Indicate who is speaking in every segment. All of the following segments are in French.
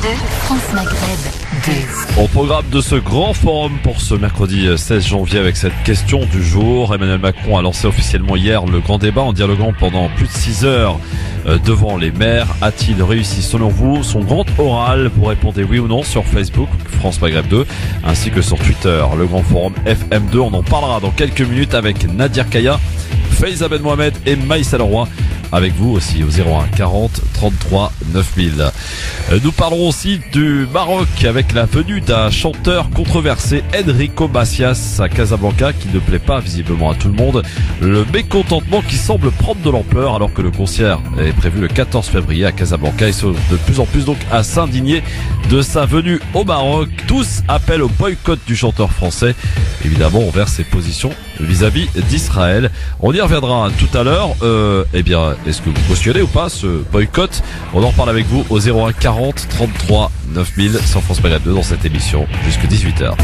Speaker 1: France Maghreb 2.
Speaker 2: Au programme de ce grand forum pour ce mercredi 16 janvier avec cette question du jour, Emmanuel Macron a lancé officiellement hier le grand débat en dialoguant pendant plus de 6 heures devant les maires. A-t-il réussi selon vous son grand oral? Vous répondez oui ou non sur Facebook France Maghreb 2 ainsi que sur Twitter. Le grand forum FM2, on en parlera dans quelques minutes avec Nadir Kaya, Faiza Ben Mohamed et Maïssa Leroy. Avec vous aussi au 01 40 33 9000. Nous parlerons aussi du Maroc avec la venue d'un chanteur controversé, Enrico Macias, à Casablanca, qui ne plaît pas visiblement à tout le monde. Le mécontentement qui semble prendre de l'ampleur alors que le concert est prévu le 14 février à Casablanca. Ils sont de plus en plus donc à s'indigner de sa venue au Maroc. Tous appellent au boycott du chanteur français. Évidemment, on verse ses positions vis-à-vis d'Israël. On y reviendra tout à l'heure. Est-ce que vous cautionnez ou pas ce boycott? On en parle avec vous au 01 40 33 9000 sur France Maghreb 2 dans cette émission jusqu'à 18h.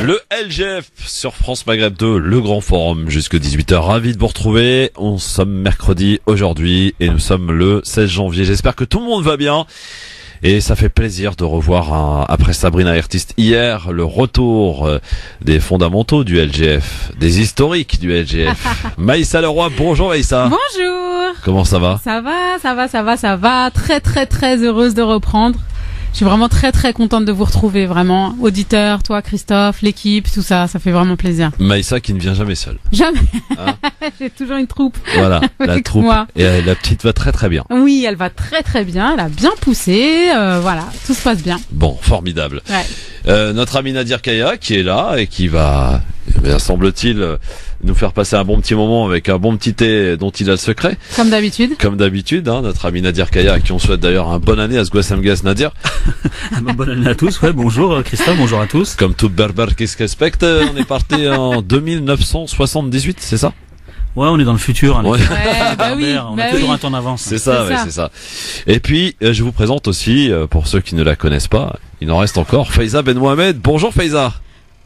Speaker 2: Le LGF sur France Maghreb 2, le grand forum jusqu'à 18h. Ravi de vous retrouver. On sommes mercredi aujourd'hui et nous sommes le 16 janvier. J'espère que tout le monde va bien. Et ça fait plaisir de revoir, après Sabrina Artiste hier, le retour des fondamentaux du LGF, des historiques du LGF. Maïssa Leroy, bonjour Maïssa.
Speaker 3: Bonjour.
Speaker 2: Comment ça va?
Speaker 3: Ça va. Très heureuse de reprendre. Je suis vraiment très contente de vous retrouver, vraiment. Auditeurs, toi, Christophe, l'équipe, tout ça, ça fait vraiment plaisir.
Speaker 2: Maïssa qui ne vient jamais seule.
Speaker 3: Jamais.
Speaker 2: Hein?
Speaker 3: J'ai toujours une troupe.
Speaker 2: Voilà, la troupe.
Speaker 3: Moi.
Speaker 2: Et la petite va très bien.
Speaker 3: Oui, elle va très bien. Elle a bien poussé. Voilà, tout se passe bien.
Speaker 2: Bon, formidable.
Speaker 3: Ouais.
Speaker 2: Notre ami Nadir Kaya qui est là et qui va, semble-t-il, nous faire passer un bon petit moment avec un bon petit thé dont il a le secret.
Speaker 3: Comme d'habitude,
Speaker 2: hein, notre ami Nadir Kaya, à qui on souhaite d'ailleurs un bonne année à Sgouassamgas Nadir.
Speaker 4: Bonne année à tous, ouais, bonjour Christophe, bonjour à tous.
Speaker 2: Comme tout berbère qui se respecte, on est parti en 2978, c'est ça?
Speaker 4: Ouais, on est dans le futur. Hein,
Speaker 2: ouais.
Speaker 4: On a toujours un temps d'avance.
Speaker 2: C'est ça, c'est ça. Et puis, je vous présente aussi, pour ceux qui ne la connaissent pas, il en reste encore, Faiza Ben Mohamed. Bonjour Faiza.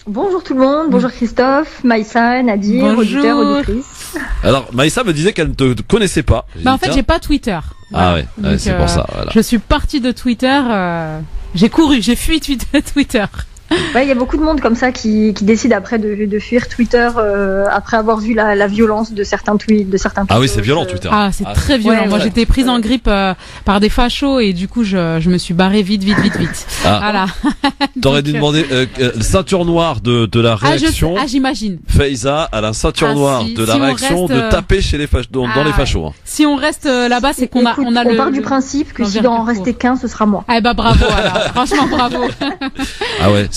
Speaker 5: Bonjour tout le monde, bonjour Christophe, Maïssa, Nadir, auditeurs, auditrices.
Speaker 2: Alors, Maïssa me disait qu'elle ne te connaissait pas.
Speaker 3: En fait, j'ai pas Twitter.
Speaker 2: Voilà. Ah ouais, c'est pour ça. Voilà.
Speaker 3: Je suis partie de Twitter, j'ai fui Twitter.
Speaker 5: Ouais, il y a beaucoup de monde comme ça qui décide après de fuir Twitter après avoir vu la violence de certains tweets,
Speaker 2: Ah oui, c'est violent Twitter.
Speaker 3: Ah, c'est très violent. Moi, j'étais prise en grippe par des fachos et du coup, je me suis barrée vite.
Speaker 2: Ah.
Speaker 3: Voilà.
Speaker 2: T'aurais dû demander ceinture noire de la réaction.
Speaker 3: J'imagine.
Speaker 2: Faiza a la ceinture noire de la réaction de taper chez les dans les fachos. Hein.
Speaker 3: Si on reste là-bas, c'est qu'on
Speaker 5: on part du principe que s'il doit en rester qu'un, ce sera moi.
Speaker 3: Ah bah bravo. Alors. Franchement, bravo.
Speaker 2: Ah ouais.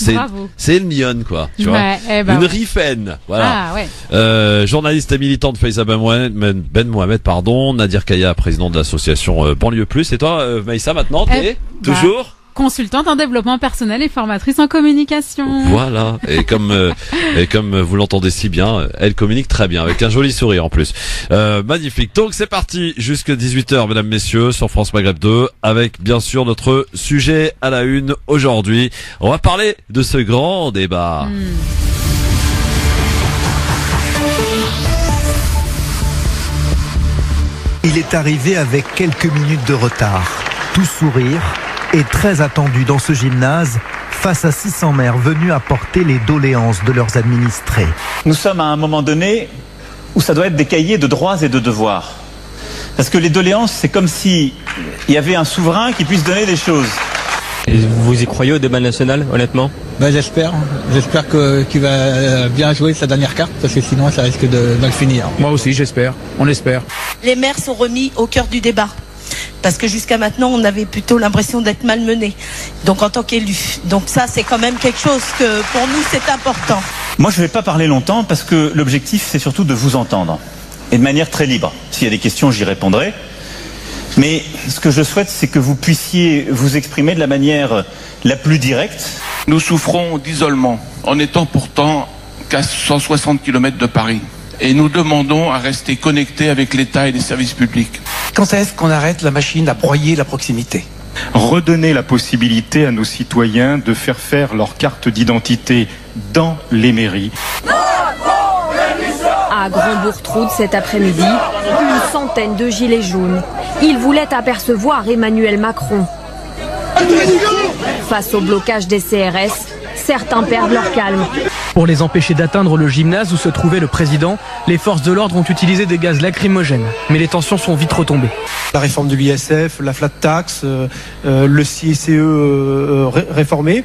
Speaker 2: C'est une lionne, quoi. Tu vois. Une rifaine. Voilà.
Speaker 3: Ah, ouais.
Speaker 2: Journaliste et militante Faiza Ben Mohamed, pardon. Nadir Kaya, président de l'association Banlieue Plus. Et toi, Maïssa, maintenant, t'es toujours
Speaker 3: consultante en développement personnel et formatrice en communication.
Speaker 2: Voilà. Et comme vous l'entendez si bien, elle communique très bien, avec un joli sourire en plus. Magnifique. Donc c'est parti jusqu'à 18h, mesdames, messieurs, sur France Maghreb 2, avec bien sûr notre sujet à la une aujourd'hui. On va parler de ce grand débat.
Speaker 6: Il est arrivé avec quelques minutes de retard. Tout sourire et très attendu dans ce gymnase face à 600 maires venus apporter les doléances de leurs administrés.
Speaker 7: Nous sommes à un moment donné où ça doit être des cahiers de droits et de devoirs. Parce que les doléances, c'est comme s'il y avait un souverain qui puisse donner des choses.
Speaker 8: Et vous y croyez au débat national, honnêtement?
Speaker 9: J'espère qu'il va bien jouer sa dernière carte, parce que sinon ça risque de mal finir.
Speaker 10: Moi aussi j'espère, on espère.
Speaker 11: Les maires sont remis au cœur du débat. Parce que jusqu'à maintenant, on avait plutôt l'impression d'être malmenés. Donc en tant qu'élu. Donc ça, c'est quand même quelque chose que pour nous, c'est important.
Speaker 7: Moi, je ne vais pas parler longtemps parce que l'objectif, c'est surtout de vous entendre. Et de manière très libre. S'il y a des questions, j'y répondrai. Mais ce que je souhaite, c'est que vous puissiez vous exprimer de la manière la plus directe.
Speaker 12: Nous souffrons d'isolement, en étant pourtant qu'à 160 km de Paris. Et nous demandons à rester connectés avec l'État et les services publics.
Speaker 10: Quand est-ce qu'on arrête la machine à broyer la proximité?
Speaker 13: Redonner la possibilité à nos citoyens de faire leur carte d'identité dans les mairies.
Speaker 14: À Grand-Bourg-Troude cet après-midi, une centaine de gilets jaunes. Il voulait apercevoir Emmanuel Macron. Face au blocage des CRS, certains perdent leur calme.
Speaker 15: Pour les empêcher d'atteindre le gymnase où se trouvait le président, les forces de l'ordre ont utilisé des gaz lacrymogènes. Mais les tensions sont vite retombées.
Speaker 16: La réforme de l'ISF, la flat tax, le CICE réformé,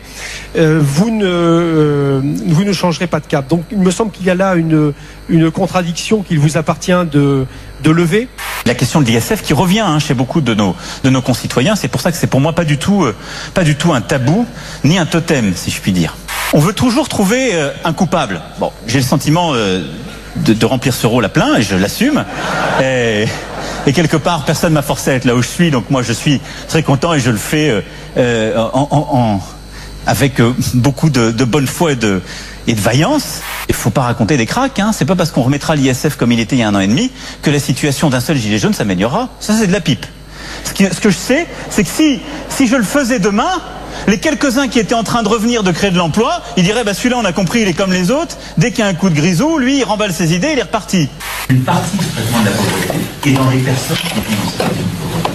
Speaker 16: vous ne changerez pas de cap. Donc il me semble qu'il y a là une contradiction qu'il vous appartient de lever.
Speaker 7: La question de l'ISF qui revient chez beaucoup de nos concitoyens, c'est pour ça que c'est pour moi pas du tout un tabou, ni un totem, si je puis dire. On veut toujours trouver un coupable. Bon, j'ai le sentiment de remplir ce rôle à plein et je l'assume. Et quelque part, personne m'a forcé à être là où je suis, donc moi je suis très content et je le fais avec beaucoup de bonne foi et de vaillance. Il faut pas raconter des cracks, c'est pas parce qu'on remettra l'ISF comme il était il y a 1 an et demi que la situation d'un seul gilet jaune s'améliorera. Ça c'est de la pipe. Ce que je sais, c'est que si je le faisais demain, les quelques-uns qui étaient en train de revenir de créer de l'emploi, ils diraient celui-là on a compris, il est comme les autres, dès qu'il y a un coup de grisou, lui il remballe ses idées, il est reparti.
Speaker 17: Une partie du traitement de la pauvreté est dans les personnes qui vivent en situation de pauvreté.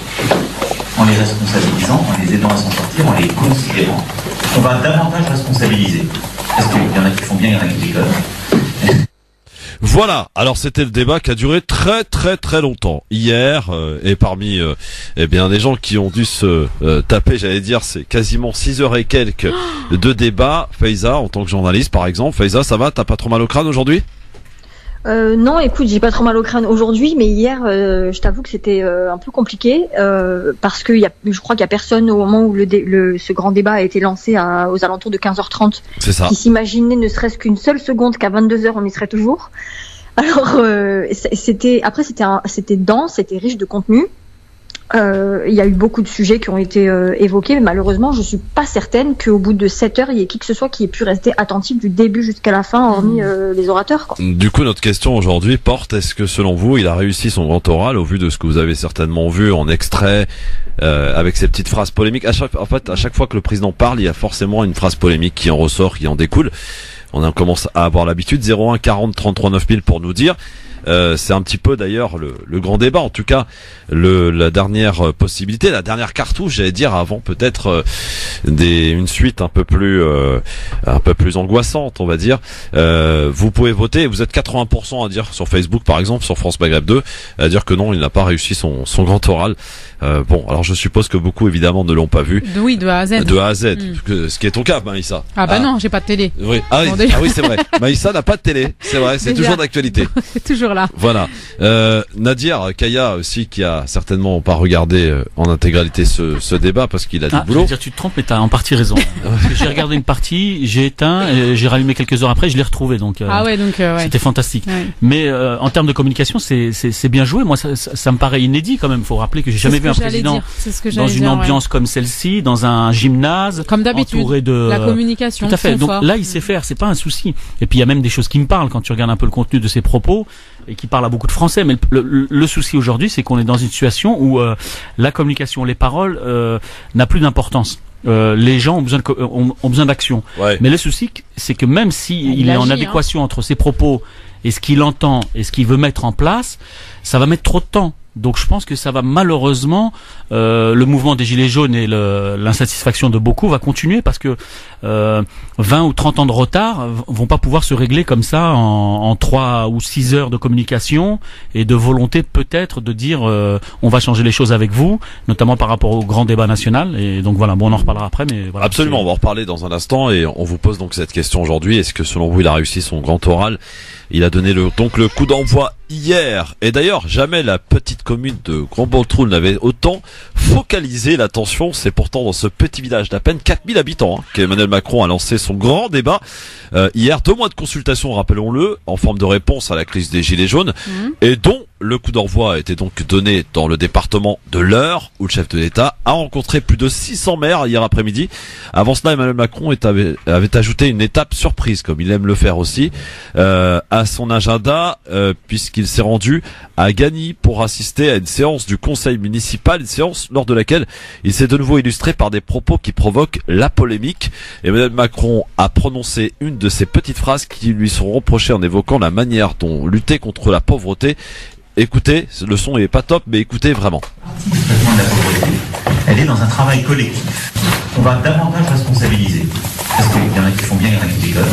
Speaker 17: En les responsabilisant, en les aidant à s'en sortir, en les considérant. On va davantage responsabiliser. Parce qu'il y en a qui font bien, il y en a qui déconnent.
Speaker 2: Voilà, alors c'était le débat qui a duré très très très longtemps hier et parmi des gens qui ont dû se taper, j'allais dire, c'est quasiment 6 heures et quelques de débat. Faiza, en tant que journaliste par exemple, Faiza, ça va, t'as pas trop mal au crâne aujourd'hui ?
Speaker 5: Non, écoute, j'ai pas trop mal au crâne aujourd'hui, mais hier, je t'avoue que c'était un peu compliqué parce que je crois qu'il y a personne au moment où ce grand débat a été lancé aux alentours de 15h30 qui s'imaginait ne serait-ce qu'une seule seconde qu'à 22h on y serait toujours. Alors c'était dense, c'était riche de contenu. Il y a eu beaucoup de sujets qui ont été évoqués, mais malheureusement, je suis pas certaine qu'au bout de 7 heures, il y ait qui que ce soit qui ait pu rester attentif du début jusqu'à la fin, hormis les orateurs, quoi.
Speaker 2: Du coup, notre question aujourd'hui porte, est-ce que selon vous, il a réussi son grand oral, au vu de ce que vous avez certainement vu en extrait, avec ces petites phrases polémiques. À chaque fois que le président parle, il y a forcément une phrase polémique qui en ressort, qui en découle. On commence à avoir l'habitude. 01 40 33 9000 pour nous dire. C'est un petit peu d'ailleurs le grand débat, en tout cas la dernière possibilité, la dernière cartouche, j'allais dire, avant peut-être une suite un peu plus angoissante, on va dire. Vous pouvez voter, vous êtes 80% à dire sur Facebook par exemple, sur France Maghreb 2, à dire que non, il n'a pas réussi son grand oral. Bon, alors je suppose que beaucoup évidemment ne l'ont pas vu.
Speaker 3: Oui, de A à Z.
Speaker 2: De A à Z, ce qui est ton cas, Maïssa.
Speaker 3: Non, j'ai pas de télé.
Speaker 2: Oui. Oui, c'est vrai. Maïssa n'a pas de télé, c'est vrai, c'est toujours d'actualité.
Speaker 3: C'est toujours là.
Speaker 2: Voilà. Nadir Kaya aussi, qui a certainement pas regardé en intégralité ce débat parce qu'il a du boulot.
Speaker 4: Je veux dire, tu te trompes, mais t'as en partie raison. J'ai regardé une partie, j'ai éteint, et j'ai rallumé quelques heures après, je l'ai retrouvé, donc c'était fantastique. Ouais. Mais en termes de communication, c'est bien joué. Moi, ça me paraît inédit quand même. Faut rappeler que j'ai jamais vu un président dans une ambiance comme celle-ci, dans un gymnase,
Speaker 3: comme d'habitude,
Speaker 4: entouré de
Speaker 3: la communication.
Speaker 4: Tout à fait. Donc là, il sait faire. C'est pas un souci. Et puis il y a même des choses qui me parlent quand tu regardes un peu le contenu de ses propos, et qui parle à beaucoup de Français. Mais le souci aujourd'hui, c'est qu'on est dans une situation où la communication, les paroles, n'a plus d'importance. Les gens ont besoin d'action. Ouais. Mais le souci, c'est que même il est en adéquation entre ses propos et ce qu'il entend et ce qu'il veut mettre en place, ça va mettre trop de temps. Donc je pense que ça va malheureusement, le mouvement des Gilets jaunes et l'insatisfaction de beaucoup va continuer parce que 20 ou 30 ans de retard vont pas pouvoir se régler comme ça en 3 ou 6 heures de communication et de volonté peut-être de dire on va changer les choses avec vous, notamment par rapport au grand débat national. Et donc voilà, bon, on en reparlera après. Mais voilà,
Speaker 2: absolument, on va en reparler dans un instant et on vous pose donc cette question aujourd'hui. Est-ce que selon vous il a réussi son grand oral? Il a donné le coup d'envoi hier. Et d'ailleurs, jamais la petite commune de Grand-Boltrou n'avait autant focalisé l'attention. C'est pourtant dans ce petit village d'à peine 4000 habitants qu'Emmanuel Macron a lancé son grand débat. Hier, 2 mois de consultation, rappelons-le, en forme de réponse à la crise des Gilets jaunes, et dont le coup d'envoi a été donc donné dans le département de l'Eure, où le chef de l'État a rencontré plus de 600 maires hier après-midi. Avant cela, Emmanuel Macron avait ajouté une étape surprise, comme il aime le faire aussi, à son agenda, puisqu'il s'est rendu à Gagny pour assister à une séance du conseil municipal, une séance lors de laquelle il s'est de nouveau illustré par des propos qui provoquent la polémique. Emmanuel Macron a prononcé une de ces petites phrases qui lui sont reprochées en évoquant la manière dont lutter contre la pauvreté Écoutez, le son est pas top, mais écoutez vraiment.
Speaker 17: Le traitement de la pauvreté, elle est dans un travail collectif. On va davantage responsabiliser. Parce qu'il y en a qui font bien, il y en a qui déconnent.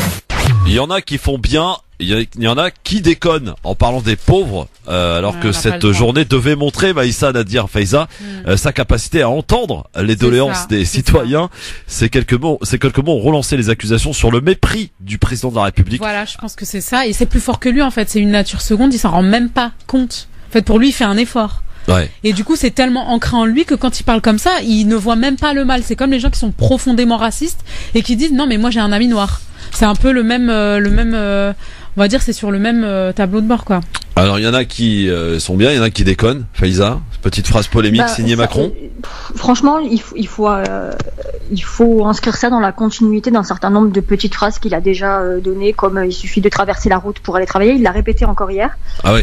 Speaker 2: Il y en a qui font bien, il y en a qui déconnent en parlant des pauvres, alors que cette journée devait montrer, Maïssa Nadir Faiza, sa capacité à entendre les doléances des citoyens. Ces quelques mots ont relancé les accusations sur le mépris du président de la République.
Speaker 3: Voilà, je pense que c'est ça, et c'est plus fort que lui en fait, c'est une nature seconde, il s'en rend même pas compte. En fait, pour lui, il fait un effort.
Speaker 2: Ouais.
Speaker 3: Et du coup, c'est tellement ancré en lui que quand il parle comme ça, il ne voit même pas le mal. C'est comme les gens qui sont profondément racistes et qui disent non mais moi j'ai un ami noir. C'est un peu le même, on va dire c'est sur le même tableau de bord quoi.
Speaker 2: Alors il y en a qui sont bien, il y en a qui déconnent. Faiza, petite phrase polémique signée Macron.
Speaker 5: Franchement, il faut inscrire ça dans la continuité d'un certain nombre de petites phrases qu'il a déjà données, comme il suffit de traverser la route pour aller travailler. Il l'a répété encore hier.
Speaker 2: Ah oui.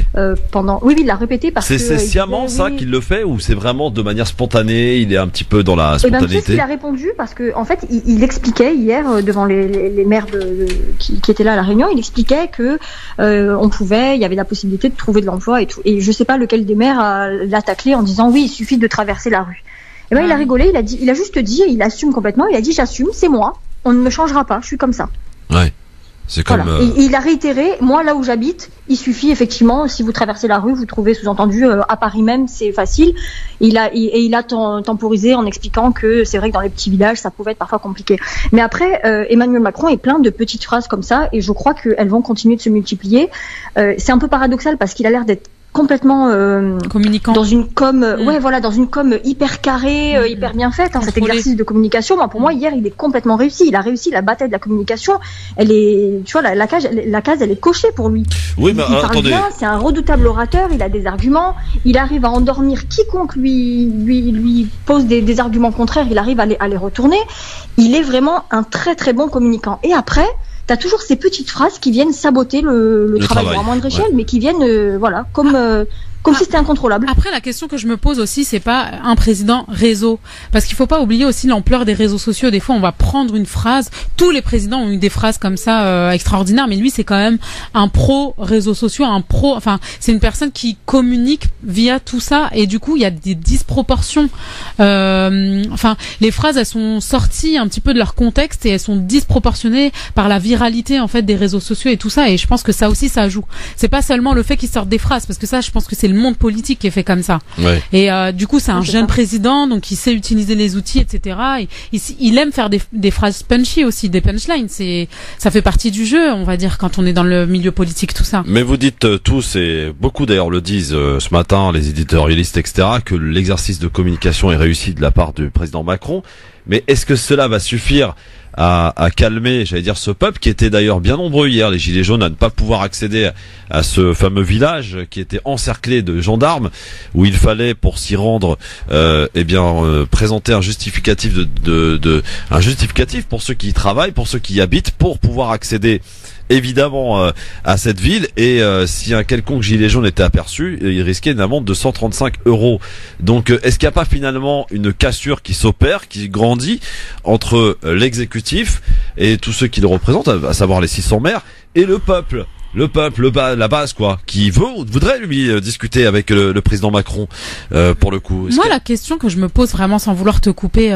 Speaker 5: Oui, il l'a répété parce que
Speaker 2: c'est sciemment ça qu'il le fait, ou c'est vraiment de manière spontanée, il est un petit peu dans la spontanéité.
Speaker 5: Tu sais ce qu'il a répondu, parce que en fait il expliquait hier devant les maires qui étaient là à la réunion, il expliquait que il y avait la possibilité de trouver de l'emploi et tout. Et je sais pas lequel des maires l'a taclé en disant oui, il suffit de traverser la rue. Et ben il a rigolé, il a juste dit, il assume complètement, il a dit j'assume, c'est moi, on ne me changera pas, je suis comme ça.
Speaker 2: Ouais. C'est comme
Speaker 5: voilà. Et il a réitéré, moi là où j'habite, il suffit effectivement, si vous traversez la rue, vous trouvez sous-entendu à Paris même, c'est facile. Il a temporisé en expliquant que c'est vrai que dans les petits villages, ça pouvait être parfois compliqué. Mais après, Emmanuel Macron est plein de petites phrases comme ça, et je crois qu'elles vont continuer de se multiplier. C'est un peu paradoxal parce qu'il a l'air d'être complètement
Speaker 3: communicant
Speaker 5: dans une com dans une com hyper carrée, hyper bien faite, cet exercice de communication. Pour moi hier il est complètement réussi, il a réussi la bataille de la communication. Elle est, tu vois, la case elle est cochée pour lui.
Speaker 2: Oui, mais
Speaker 5: il parle bien, c'est un redoutable orateur, il a des arguments, il arrive à endormir quiconque lui pose des arguments contraires, il arrive à les retourner. Il est vraiment un très très bon communicant. Et après t'as toujours ces petites phrases qui viennent saboter le travail à moindre échelle, mais qui viennent, comme si c'était incontrôlable.
Speaker 3: Après, la question que je me pose aussi, c'est pas un président réseau. Parce qu'il faut pas oublier aussi l'ampleur des réseaux sociaux. Des fois, on va prendre une phrase. Tous les présidents ont eu des phrases comme ça, extraordinaires. Mais lui, c'est quand même un pro réseaux sociaux, c'est une personne qui communique via tout ça. Et du coup, il y a des disproportions. Les phrases, elles sont sorties un petit peu de leur contexte et elles sont disproportionnées par la viralité, en fait, des réseaux sociaux et tout ça. Et je pense que ça aussi, ça joue. C'est pas seulement le fait qu'ils sortent des phrases, parce que ça, je pense que c'est le monde politique qui est fait comme ça. Ouais. Et du coup, c'est un jeune président, donc il sait utiliser les outils, etc. Et il aime faire des phrases punchy aussi, des punchlines. Ça fait partie du jeu, on va dire, quand on est dans le milieu politique, tout ça.
Speaker 2: Mais vous dites tous, et beaucoup d'ailleurs le disent ce matin, les éditorialistes, etc., que l'exercice de communication est réussi de la part du président Macron. Mais est-ce que cela va suffire à calmer, j'allais dire, ce peuple qui était d'ailleurs bien nombreux hier, les gilets jaunes, à ne pas pouvoir accéder à ce fameux village qui était encerclé de gendarmes, où il fallait, pour s'y rendre, présenter un justificatif un justificatif pour ceux qui y travaillent, pour ceux qui y habitent, pour pouvoir accéder évidemment à cette ville. Et si un quelconque gilet jaune était aperçu, il risquait une amende de 135 €. Donc est-ce qu'il n'y a pas finalement une cassure qui s'opère, qui grandit entre l'exécutif et tous ceux qui le représentent, à savoir les 600 maires, et le peuple, la base, quoi, qui voudrait lui discuter avec le président Macron, pour le coup.
Speaker 3: Moi, la question que je me pose vraiment, sans vouloir te couper,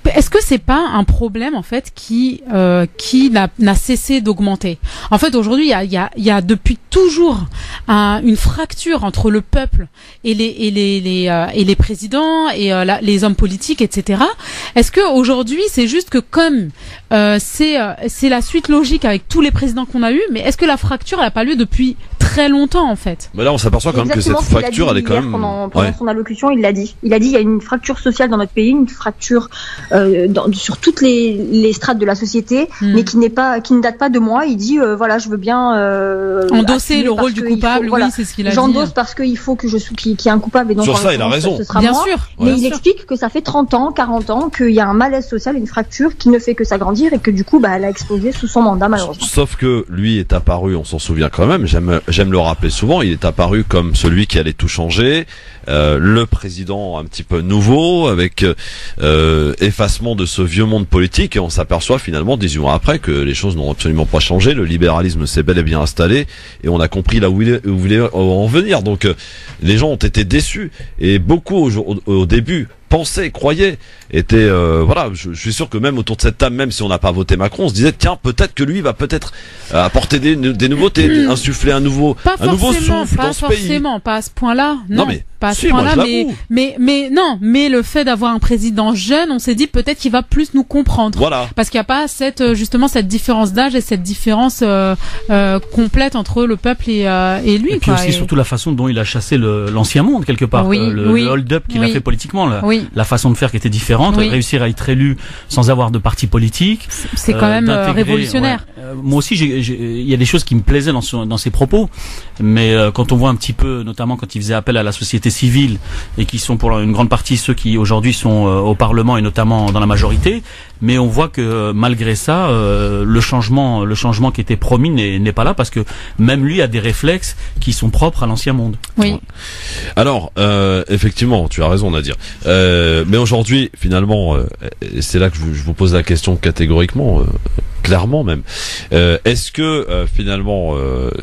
Speaker 3: est-ce que c'est pas un problème, en fait, qui n'a cessé d'augmenter? En fait, aujourd'hui, il y a depuis toujours une fracture entre le peuple et les présidents et les hommes politiques, etc. Est-ce que aujourd'hui, c'est juste que comme c'est la suite logique avec tous les présidents qu'on a eu, mais est-ce que la fracture elle a pas lieu depuis très longtemps, en fait?
Speaker 2: Mais là, on s'aperçoit quand même que cette fracture, elle est quand même
Speaker 5: pendant son allocution, il l'a dit. Il a dit il y a une fracture sociale dans notre pays, une fracture sur toutes les strates de la société, mais qui ne date pas de moi. Il dit je veux bien
Speaker 3: endosser le rôle du coupable. Oui, c'est ce qu'il a dit.
Speaker 5: J'endosse parce qu'il faut que qu'il y ait un coupable, et donc
Speaker 2: sur ça, il a raison.
Speaker 5: Ce sera
Speaker 3: bien
Speaker 5: moi.
Speaker 3: sûr.
Speaker 5: Mais il explique que ça fait 30 ans, 40 ans qu'il y a un malaise social, une fracture qui ne fait que s'agrandir, et que du coup, elle a explosé sous son mandat, malheureusement.
Speaker 2: Sauf que lui est apparu, on s'en souvient quand même, j'aime j'aime le rappeler souvent, il est apparu comme celui qui allait tout changer, le président un petit peu nouveau, avec effacement de ce vieux monde politique, et on s'aperçoit finalement 18 mois après que les choses n'ont absolument pas changé, le libéralisme s'est bel et bien installé, et on a compris là où il voulait en venir. Donc les gens ont été déçus, et beaucoup au début pensaient, croyaient, étaient voilà, je suis sûr que même autour de cette table, même si on n'a pas voté Macron, on se disait tiens, peut-être que lui va peut-être apporter des nouveautés, insuffler un nouveau souffle dans ce pays. Pas forcément,
Speaker 3: pas à ce point-là. Non,
Speaker 2: mais
Speaker 3: pas à ce point-là, mais le fait d'avoir un président jeune, on s'est dit peut-être qu'il va plus nous comprendre.
Speaker 2: Voilà.
Speaker 3: Parce qu'il n'y a pas cette différence d'âge et cette différence complète entre le peuple et lui.
Speaker 4: Et puis aussi surtout la façon dont il a chassé l'ancien monde quelque part, le hold-up qu'il a fait politiquement, la façon de faire qui était différente, réussir à être élu sans avoir de parti politique.
Speaker 3: C'est quand même révolutionnaire.
Speaker 4: Ouais. Moi aussi, il y a des choses qui me plaisaient dans ses propos, mais quand on voit un petit peu, notamment quand il faisait appel à la société civile et qui sont pour une grande partie ceux qui aujourd'hui sont au Parlement et notamment dans la majorité, mais on voit que malgré ça, le changement qui était promis n'est pas là, parce que même lui a des réflexes qui sont propres à l'ancien monde.
Speaker 3: Oui.
Speaker 2: Alors effectivement, tu as raison Nadir. Mais aujourd'hui, finalement, c'est là que je vous pose la question catégoriquement, clairement même. Est-ce que finalement,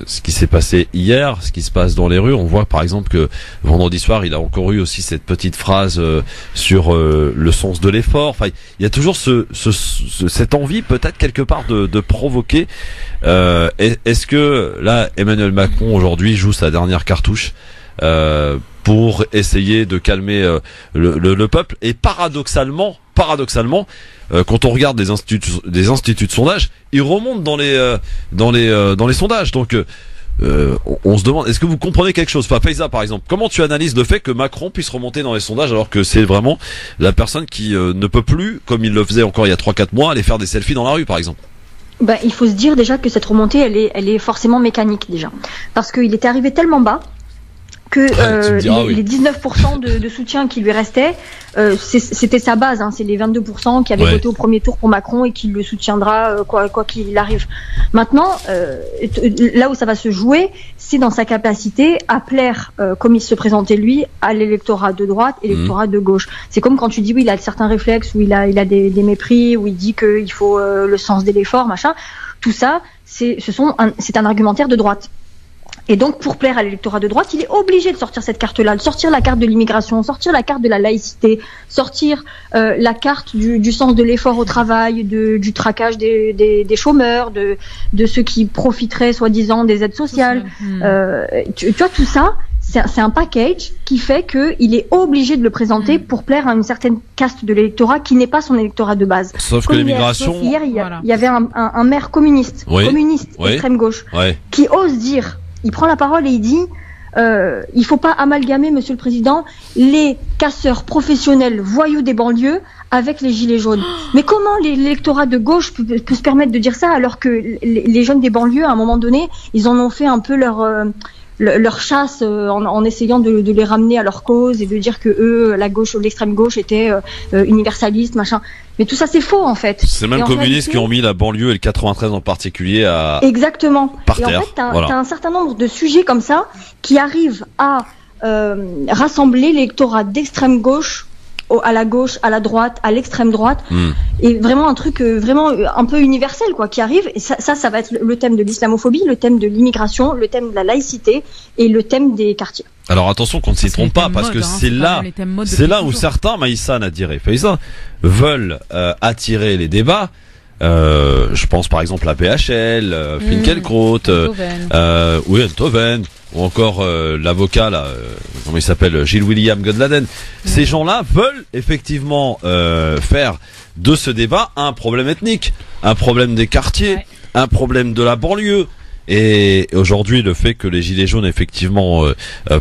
Speaker 2: ce qui s'est passé hier, ce qui se passe dans les rues, on voit par exemple que vendredi soir, il a encore eu aussi cette petite phrase sur le sens de l'effort. Enfin, il y a toujours cette envie, peut-être quelque part, de provoquer. Est-ce que là, Emmanuel Macron aujourd'hui joue sa dernière cartouche pour essayer de calmer le peuple, et paradoxalement, quand on regarde des instituts de sondage, ils remontent dans les sondages. Donc on se demande, est-ce que vous comprenez quelque chose? Enfin, Faiza par exemple, comment tu analyses le fait que Macron puisse remonter dans les sondages alors que c'est vraiment la personne qui ne peut plus, comme il le faisait encore il y a 3-4 mois, aller faire des selfies dans la rue par exemple?
Speaker 5: Il faut se dire déjà que cette remontée, elle est forcément mécanique déjà, parce qu'il était arrivé tellement bas que les 19% de soutien qui lui restait, c'était sa base, hein, c'est les 22% qui avaient voté au premier tour pour Macron et qui le soutiendra quoi qu'il arrive. Maintenant, là où ça va se jouer, c'est dans sa capacité à plaire, comme il se présentait lui, à l'électorat de droite et l'électorat de gauche. C'est comme quand tu dis oui, il a certains réflexes, où il a des mépris, où il dit qu'il faut le sens de l'effort, machin. Tout ça, c'est un argumentaire de droite. Et donc, pour plaire à l'électorat de droite, il est obligé de sortir cette carte-là, de sortir la carte de l'immigration, sortir la carte de la laïcité, sortir la carte du sens de l'effort au travail, du traquage des chômeurs, de ceux qui profiteraient soi-disant des aides sociales. Tu vois, tout ça, c'est un package qui fait qu'il est obligé de le présenter pour plaire à une certaine caste de l'électorat qui n'est pas son électorat de base.
Speaker 2: Sauf que l'immigration...
Speaker 5: Hier, il y avait un maire communiste, extrême gauche, qui ose dire... Il prend la parole et il dit il faut pas amalgamer, Monsieur le Président, les casseurs professionnels voyous des banlieues avec les gilets jaunes. Mais comment l'électorat de gauche peut se permettre de dire ça alors que les jeunes des banlieues, à un moment donné, ils en ont fait un peu leur chasse en essayant de les ramener à leur cause et de dire que eux, la gauche, l'extrême gauche était universaliste, machin. Mais tout ça, c'est faux, en fait.
Speaker 2: C'est même communistes qui ont mis la banlieue et le 93 en particulier à...
Speaker 5: Exactement.
Speaker 2: Par terre.
Speaker 5: Et en fait, t'as un certain nombre de sujets comme ça qui arrivent à rassembler l'électorat d'extrême gauche à la gauche, à la droite, à l'extrême droite, et vraiment un truc vraiment un peu universel quoi qui arrive. Et ça va être le thème de l'islamophobie, le thème de l'immigration, le thème de la laïcité et le thème des quartiers.
Speaker 2: Alors attention qu'on ne s'y trompe pas, parce que c'est là où certains, Maïssa, Nadir et Faiza, veulent attirer les débats. Je pense par exemple à PHL, Finkielkraut, Enthoven, ou encore l'avocat là, comment il s'appelle, Gilles William Godladen. Ces gens-là veulent effectivement faire de ce débat un problème ethnique, un problème des quartiers, un problème de la banlieue. Et aujourd'hui, le fait que les Gilets jaunes effectivement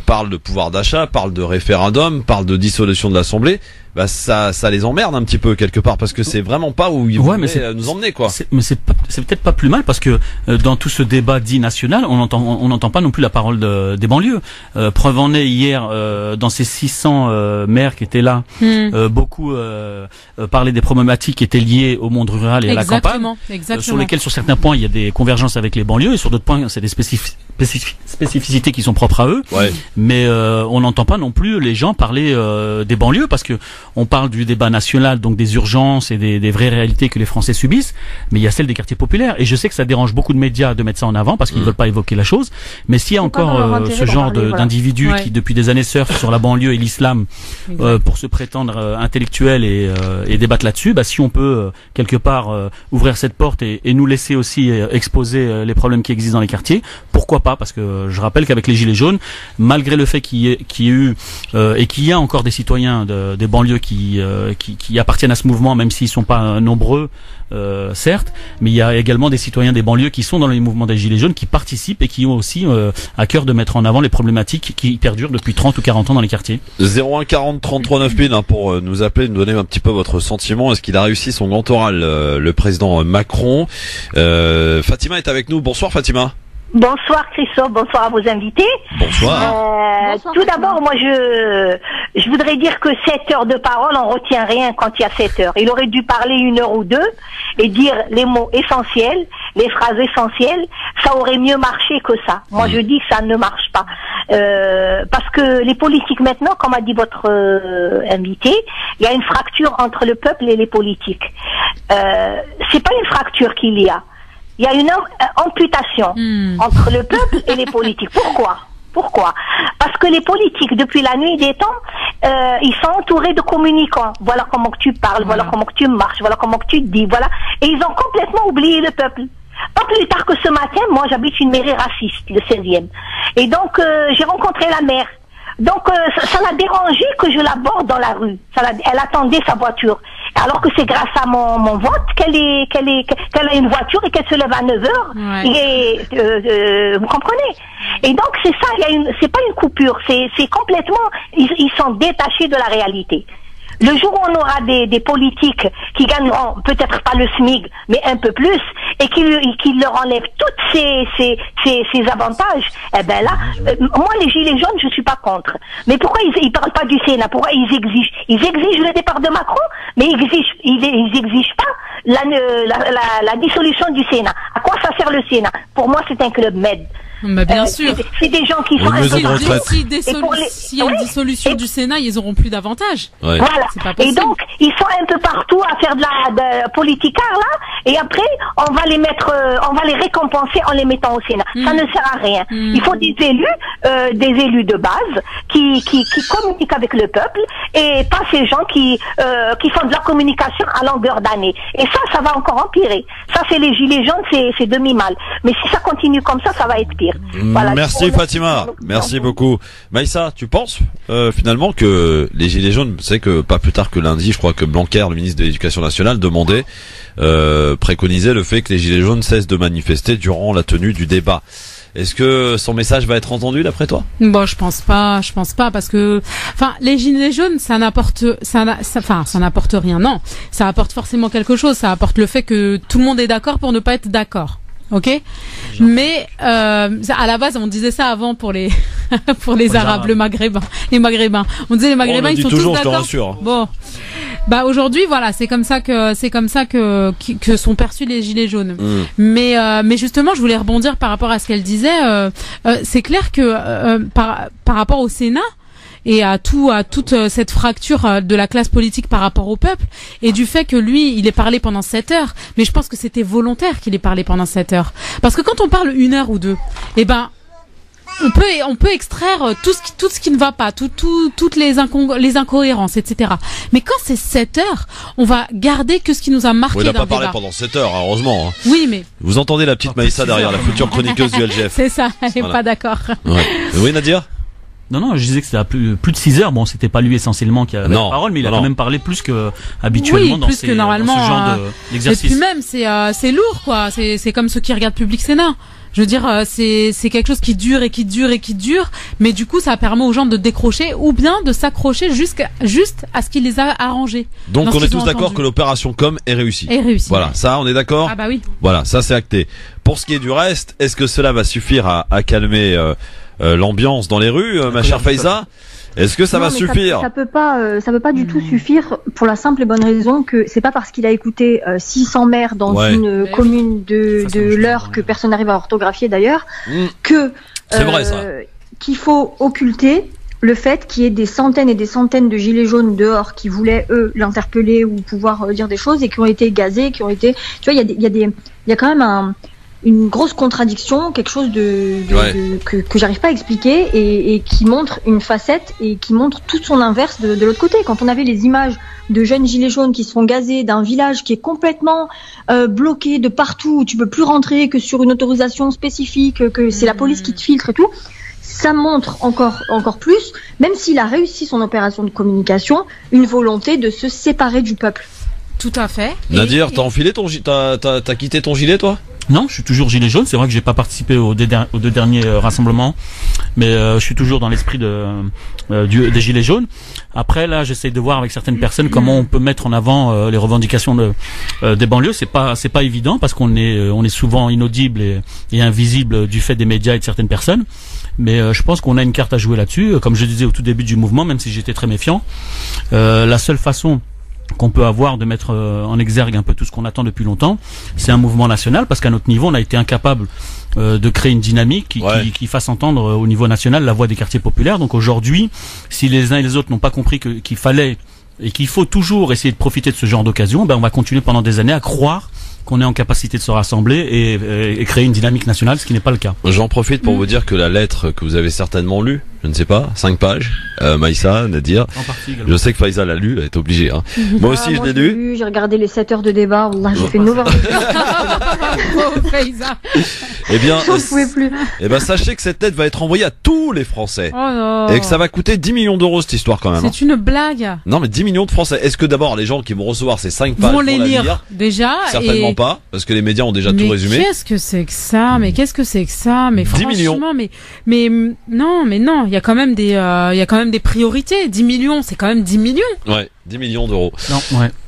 Speaker 2: parlent de pouvoir d'achat, parlent de référendum, parlent de dissolution de l'Assemblée, bah ça les emmerde un petit peu quelque part parce que c'est vraiment pas où ils voudraient nous emmener quoi.
Speaker 4: Mais c'est peut-être pas plus mal parce que dans tout ce débat dit national, on n'entend pas non plus la parole des banlieues. Preuve en est hier dans ces 600 maires qui étaient là, beaucoup parlaient des problématiques qui étaient liées au monde rural et à la campagne, sur lesquelles sur certains points il y a des convergences avec les banlieues et sur d'autres points c'est des spécificités qui sont propres à eux.
Speaker 2: Ouais.
Speaker 4: Mais on n'entend pas non plus les gens parler des banlieues parce que on parle du débat national, donc des urgences et des vraies réalités que les Français subissent, mais il y a celle des quartiers populaires. Et je sais que ça dérange beaucoup de médias de mettre ça en avant parce qu'ils ne veulent pas évoquer la chose. Mais s'il y a encore ce genre d'individus qui depuis des années surfent sur la banlieue et l'islam pour se prétendre intellectuels et débattre là-dessus, bah si on peut quelque part ouvrir cette porte et nous laisser aussi exposer les problèmes qui existent dans les quartiers, pourquoi pas? Parce que je rappelle qu'avec les Gilets jaunes, malgré le fait qu'il y ait eu et qu'il y a encore des citoyens des banlieues qui appartiennent à ce mouvement, même s'ils sont pas nombreux, certes, mais il y a également des citoyens des banlieues qui sont dans les mouvements des Gilets jaunes, qui participent et qui ont aussi à cœur de mettre en avant les problématiques qui perdurent depuis 30 ou 40 ans dans les quartiers.
Speaker 2: 01 40 33 9000 pour nous appeler, nous donner un petit peu votre sentiment. Est-ce qu'il a réussi son grand oral, le président Macron? Fatima est avec nous. Bonsoir Fatima.
Speaker 18: Bonsoir Christophe, bonsoir à vos invités.
Speaker 2: Bonsoir.
Speaker 18: Tout d'abord, moi je voudrais dire que 7 heures de parole, on retient rien quand il y a 7 heures. Il aurait dû parler 1 heure ou 2 et dire les mots essentiels, les phrases essentielles. Ça aurait mieux marché que ça. Moi je dis que ça ne marche pas. Parce que les politiques maintenant, comme a dit votre invité, il y a une fracture entre le peuple et les politiques. C'est pas une fracture qu'il y a. Il y a une amputation entre le peuple et les politiques. Pourquoi? Parce que les politiques, depuis la nuit des temps, ils sont entourés de communicants. Voilà comment que tu parles, voilà comment que tu marches, voilà comment que tu dis, voilà. Et ils ont complètement oublié le peuple. Pas plus tard que ce matin, moi j'habite une mairie raciste, le 16e. Et donc j'ai rencontré la maire. Donc ça l'a dérangé que je l'aborde dans la rue. Elle attendait sa voiture. Alors que c'est grâce à mon vote qu'elle a une voiture et qu'elle se lève à 9h. Et vous comprenez? Et donc c'est ça, c'est pas une coupure, c'est complètement, ils sont détachés de la réalité. Le jour où on aura des politiques qui gagneront peut-être pas le SMIC, mais un peu plus, et qui leur enlèvent toutes ces avantages, eh ben là, moi les Gilets jaunes, je suis pas contre. Mais pourquoi ils parlent pas du Sénat? Pourquoi ils exigent? Ils exigent le départ de Macron, mais ils exigent pas la dissolution du Sénat. À quoi ça sert le Sénat? Pour moi, c'est un club med.
Speaker 3: Bah bien sûr.
Speaker 18: C'est des gens qui sont
Speaker 3: s'il y a une dissolution du Sénat, ils auront plus d'avantages.
Speaker 2: Ouais.
Speaker 18: Voilà. Et donc, ils sont un peu partout à faire de politicard là, et après, on va les récompenser en les mettant au Sénat. Ça ne sert à rien. Il faut des élus de base qui communiquent avec le peuple et pas ces gens qui font de la communication à longueur d'année. Et ça va encore empirer. Ça, c'est les Gilets jaunes, c'est demi-mal. Mais si ça continue comme ça va être pire. Voilà,
Speaker 2: merci Fatima, merci beaucoup. Maïssa, tu penses finalement que les Gilets jaunes, c'est que pas plus tard que lundi, je crois que Blanquer, le ministre de l'Éducation nationale, demandait, préconisait le fait que les Gilets jaunes cessent de manifester durant la tenue du débat. Est-ce que son message va être entendu d'après toi?
Speaker 3: Bon, je pense pas parce que, enfin, les Gilets jaunes, ça n'apporte rien, non. Ça apporte forcément quelque chose, ça apporte le fait que tout le monde est d'accord pour ne pas être d'accord. Ok, mais à la base on disait ça avant pour les Arabes, les Maghrébins. On disait les Maghrébins ils sont tous d'accord. Bon, bah aujourd'hui voilà, c'est comme ça que sont perçus les Gilets jaunes. Mais justement, je voulais rebondir par rapport à ce qu'elle disait. C'est clair que par rapport au Sénat et à toute cette fracture de la classe politique par rapport au peuple, et du fait que lui, il ait parlé pendant 7 heures, mais je pense que c'était volontaire qu'il ait parlé pendant 7 heures. Parce que quand on parle 1 heure ou 2, eh ben, on peut extraire tout ce qui ne va pas, toutes les incohérences, etc. Mais quand c'est 7 heures, on va garder que ce qui nous a marqué.
Speaker 2: Il n'a pas parlé
Speaker 3: débat.
Speaker 2: pendant 7 heures, heureusement. Hein.
Speaker 3: Oui, mais
Speaker 2: vous entendez la petite Maïssa derrière, la future chroniqueuse du LGF.
Speaker 3: C'est ça, elle est pas d'accord.
Speaker 2: Ouais. Oui, Nadia.
Speaker 4: Non, je disais que c'était à plus de 6 heures. Bon, c'était pas lui essentiellement qui avait la parole, mais il a quand même parlé plus que habituellement dans ce genre d'exercice.
Speaker 3: Et puis même, c'est lourd, quoi. C'est comme ceux qui regardent Public Sénat. Je veux dire, c'est quelque chose qui dure et qui dure et qui dure, mais du coup, ça permet aux gens de décrocher ou bien de s'accrocher juste à ce qu'il les a arrangés.
Speaker 2: Donc, on est tous d'accord que l'opération com est réussie. Voilà, ça, on est d'accord?
Speaker 3: Ah bah oui.
Speaker 2: Voilà, ça c'est acté. Pour ce qui est du reste, est-ce que cela va suffire à calmer l'ambiance dans les rues, ma chère Faiza? Est-ce que ça va suffire?
Speaker 5: Ça peut pas du tout suffire pour la simple et bonne raison que c'est pas parce qu'il a écouté 600 maires dans une commune de l'heure que personne n'arrive à orthographier d'ailleurs que
Speaker 2: c'est vrai ça.
Speaker 5: Qu'il faut occulter le fait qu'il y ait des centaines et des centaines de gilets jaunes dehors qui voulaient eux l'interpeller ou pouvoir dire des choses et qui ont été gazés, qui ont été, tu vois, il y a quand même une grosse contradiction, quelque chose que j'arrive pas à expliquer et qui montre une facette et qui montre tout son inverse de l'autre côté. Quand on avait les images de jeunes gilets jaunes qui se font gazer, d'un village qui est complètement bloqué de partout, où tu peux plus rentrer que sur une autorisation spécifique, que c'est la police qui te filtre et tout, ça montre encore plus, même s'il a réussi son opération de communication, une volonté de se séparer du peuple.
Speaker 3: Tout à fait.
Speaker 2: Nadir, t'as quitté ton gilet, toi?
Speaker 4: Non, je suis toujours gilet jaune. C'est vrai que j'ai pas participé aux deux derniers rassemblements, mais je suis toujours dans l'esprit des gilets jaunes. Après, là, j'essaye de voir avec certaines personnes comment on peut mettre en avant les revendications des banlieues. C'est pas évident parce qu'on est souvent inaudible et invisible du fait des médias et de certaines personnes. Mais je pense qu'on a une carte à jouer là-dessus. Comme je disais au tout début du mouvement, même si j'étais très méfiant, la seule façon qu'on peut avoir de mettre en exergue un peu tout ce qu'on attend depuis longtemps, c'est un mouvement national, parce qu'à notre niveau, on a été incapable de créer une dynamique qui fasse entendre au niveau national la voix des quartiers populaires. Donc aujourd'hui, si les uns et les autres n'ont pas compris qu'il fallait et qu'il faut toujours essayer de profiter de ce genre d'occasion, on va continuer pendant des années à croire qu'on est en capacité de se rassembler et créer une dynamique nationale, ce qui n'est pas le cas.
Speaker 2: J'en profite pour vous dire que la lettre que vous avez certainement lue, je ne sais pas, 5 pages, Maïssa, Nadir, je sais que Faiza l'a lu, elle est obligée. Hein. Moi aussi, je l'ai lu.
Speaker 5: J'ai regardé les 7 heures de débat, Wallah, j'ai fait une overdose.
Speaker 2: Eh bien,
Speaker 5: j'en pouvais plus.
Speaker 2: Eh ben, sachez que cette lettre va être envoyée à tous les Français.
Speaker 3: Oh non.
Speaker 2: Et que ça va coûter 10 millions d'euros cette histoire quand même.
Speaker 3: C'est une blague.
Speaker 2: Non, mais 10 millions de Français. Est-ce que d'abord les gens qui vont recevoir ces 5 pages
Speaker 3: vont les lire déjà?
Speaker 2: Certainement pas, parce que les médias ont déjà tout résumé.
Speaker 3: Qu'est-ce que c'est que ça? Mais qu'est-ce que c'est que ça? Mais
Speaker 2: 10 millions.
Speaker 3: mais non, il y a quand même des priorités. 10 millions, c'est quand même 10 millions.
Speaker 2: Ouais, 10 millions d'euros.
Speaker 4: Non,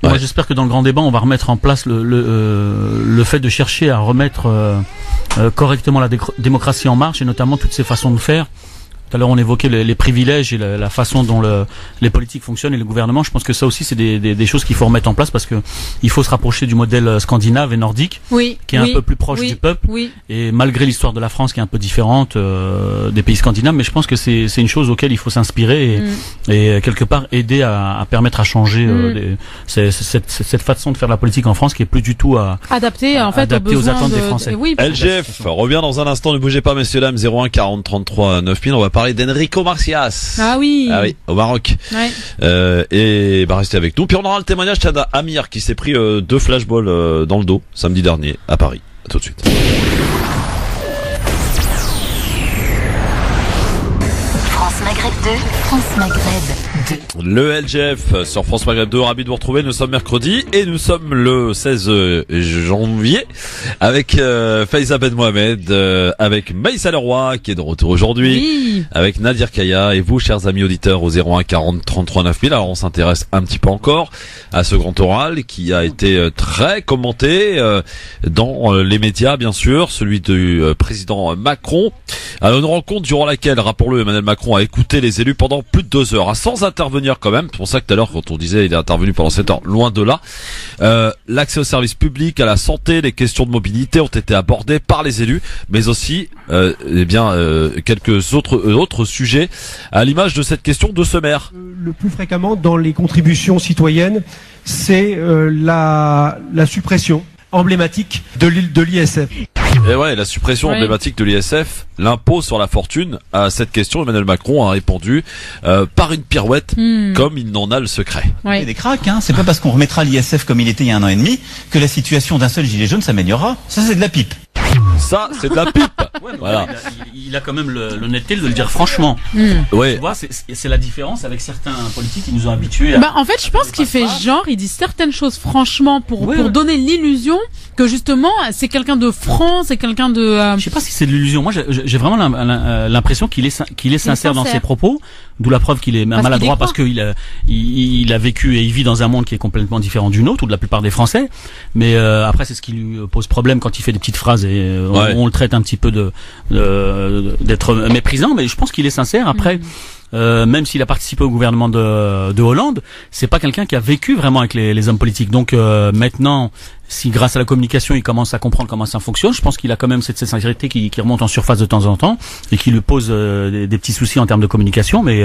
Speaker 4: Moi, j'espère que dans le grand débat, on va remettre en place le fait de chercher à remettre correctement la démocratie en marche, et notamment toutes ces façons de faire. Tout à l'heure, on évoquait les privilèges et la façon dont les politiques fonctionnent et le gouvernement. Je pense que ça aussi, c'est des choses qu'il faut remettre en place, parce que il faut se rapprocher du modèle scandinave et nordique, qui est un peu plus proche du peuple. Et malgré l'histoire de la France qui est un peu différente des pays scandinaves, mais je pense que c'est une chose auquel il faut s'inspirer et quelque part aider à permettre à changer cette façon de faire de la politique en France, qui est plus du tout adaptée aux attentes des Français.
Speaker 2: LGF revient dans un instant. Ne bougez pas, messieurs dames. 01 40 33 9000. On va parler d'Enrico Macias.
Speaker 3: Ah oui,
Speaker 2: au Maroc. Et restez avec nous. Puis on aura le témoignage d'Amir qui s'est pris 2 flashballs dans le dos samedi dernier à Paris. À tout de suite.
Speaker 1: France Maghreb 2, France Maghreb 2.
Speaker 2: Le LGF sur France Maghreb 2, ravi de vous retrouver. Nous sommes mercredi et nous sommes le 16 janvier avec Faiza Ben Mohamed, avec Maïssa Leroy qui est de retour aujourd'hui, avec Nadir Kaya et vous, chers amis auditeurs, au 01 40 33 9000. Alors on s'intéresse un petit peu encore à ce grand oral qui a été très commenté dans les médias, bien sûr, celui du président Macron. Alors une rencontre durant laquelle, rappelons-le, Emmanuel Macron a écouté les élus pendant plus de 2 heures, sans intervenir quand même. C'est pour ça que tout à l'heure, quand on disait il est intervenu pendant 7 heures, loin de là. L'accès aux services publics, à la santé, les questions de mobilité ont été abordées par les élus, mais aussi quelques autres sujets, à l'image de cette question de ce maire.
Speaker 16: Le plus fréquemment dans les contributions citoyennes, c'est la suppression emblématique de l'ISF.
Speaker 2: Et ouais, la suppression emblématique de l'ISF, l'impôt sur la fortune. À cette question, Emmanuel Macron a répondu par une pirouette, comme il n'en a le secret.
Speaker 17: Il y a des cracks, hein. C'est pas parce qu'on remettra l'ISF comme il était il y a 1 an et demi que la situation d'un seul gilet jaune s'améliorera. Ça, c'est de la pipe.
Speaker 2: Ça, c'est de la pipe.
Speaker 4: Ouais,
Speaker 2: voilà.
Speaker 4: Il a quand même l'honnêteté de le dire franchement.
Speaker 2: Ouais.
Speaker 4: Tu vois, c'est la différence avec certains politiques qui nous ont habitués à...
Speaker 3: Bah, en fait, je pense qu'il fait genre, il dit certaines choses franchement pour donner l'illusion que justement, c'est quelqu'un de franc, c'est quelqu'un de...
Speaker 4: Je sais pas si c'est de l'illusion. Moi, j'ai vraiment l'impression qu'il est sincère dans ses propos. D'où la preuve qu'il est maladroit parce qu'il a vécu et il vit dans un monde qui est complètement différent du nôtre ou de la plupart des Français. Mais après, c'est ce qui lui pose problème quand il fait des petites phrases et on le traite un petit peu d'être méprisant. Mais je pense qu'il est sincère. Après, même s'il a participé au gouvernement de Hollande, c'est pas quelqu'un qui a vécu vraiment avec les hommes politiques. Donc maintenant, si grâce à la communication il commence à comprendre comment ça fonctionne, je pense qu'il a quand même cette sincérité qui remonte en surface de temps en temps et qui lui pose des petits soucis en termes de communication. Mais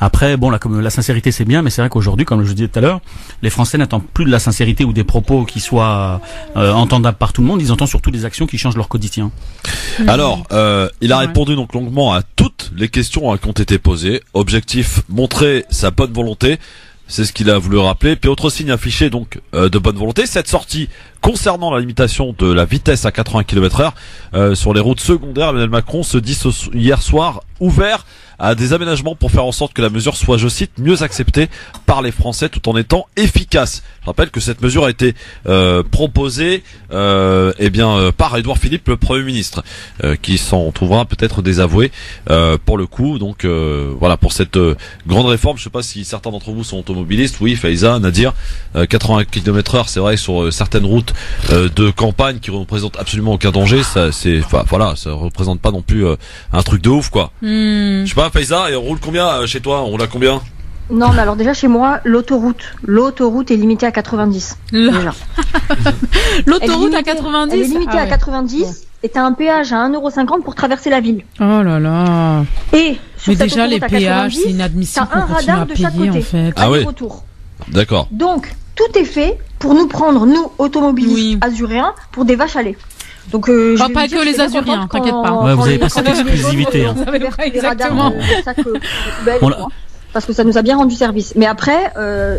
Speaker 4: après, bon, la sincérité c'est bien, mais c'est vrai qu'aujourd'hui, comme je disais tout à l'heure, les Français n'attendent plus de la sincérité ou des propos qui soient entendables par tout le monde. Ils entendent surtout des actions qui changent leur quotidien.
Speaker 2: Alors, il a répondu donc longuement à toutes les questions qui ont été posées. Objectif, montrer sa bonne volonté. C'est ce qu'il a voulu rappeler. Puis autre signe affiché donc de bonne volonté, cette sortie concernant la limitation de la vitesse à 80 km/h sur les routes secondaires. Emmanuel Macron se dit hier soir ouvert à des aménagements pour faire en sorte que la mesure soit, je cite, mieux acceptée par les Français tout en étant efficace. Je rappelle que cette mesure a été proposée par Édouard Philippe, le Premier ministre, qui s'en trouvera peut-être désavoué pour le coup. Donc voilà, pour cette grande réforme. Je sais pas si certains d'entre vous sont automobilistes. Oui, Faiza, Nadir, 80 km/h, c'est vrai, sur certaines routes de campagne qui représentent absolument aucun danger. Ça représente pas non plus un truc de ouf, quoi. Je sais pas, Faiza, et on roule combien chez toi? On roule à combien?
Speaker 5: Non, mais alors déjà chez moi, l'autoroute est limitée à 90. Déjà.
Speaker 3: L'autoroute à 90?
Speaker 5: Elle est limitée à 90 et t'as un péage à 1,50€ pour traverser la ville.
Speaker 3: Oh là là.
Speaker 5: Et sur
Speaker 3: mais
Speaker 5: cette
Speaker 3: déjà les péages,
Speaker 5: 90,
Speaker 3: c'est inadmissible
Speaker 5: t'as un
Speaker 3: qu'on continue
Speaker 5: radar
Speaker 3: à
Speaker 5: de
Speaker 3: payer
Speaker 5: chaque côté.
Speaker 3: en fait.
Speaker 2: Ah oui.
Speaker 5: Retour.
Speaker 2: D'accord.
Speaker 5: Donc tout est fait pour nous prendre, nous automobilistes azuréens, pour des vaches à lait. Donc
Speaker 3: pas que les Azuréens, t'inquiète pas.
Speaker 4: Ouais, vous avez pas cette exclusivité.
Speaker 3: Exactement.
Speaker 5: Parce que ça nous a bien rendu service. Mais après,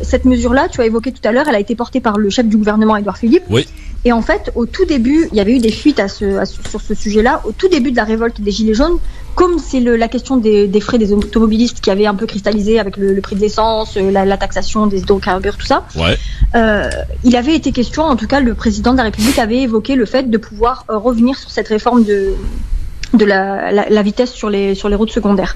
Speaker 5: cette mesure-là, tu as évoqué tout à l'heure, elle a été portée par le chef du gouvernement, Édouard Philippe.
Speaker 2: Oui.
Speaker 5: Et en fait, au tout début, il y avait eu des fuites sur ce sujet-là. Au tout début de la révolte des Gilets jaunes, comme c'est la question des frais des automobilistes qui avait un peu cristallisé avec le prix de l'essence, la taxation des hydrocarbures, tout ça.
Speaker 2: Ouais.
Speaker 5: Il avait été question, en tout cas, le président de la République avait évoqué le fait de pouvoir revenir sur cette réforme de la vitesse sur les routes secondaires.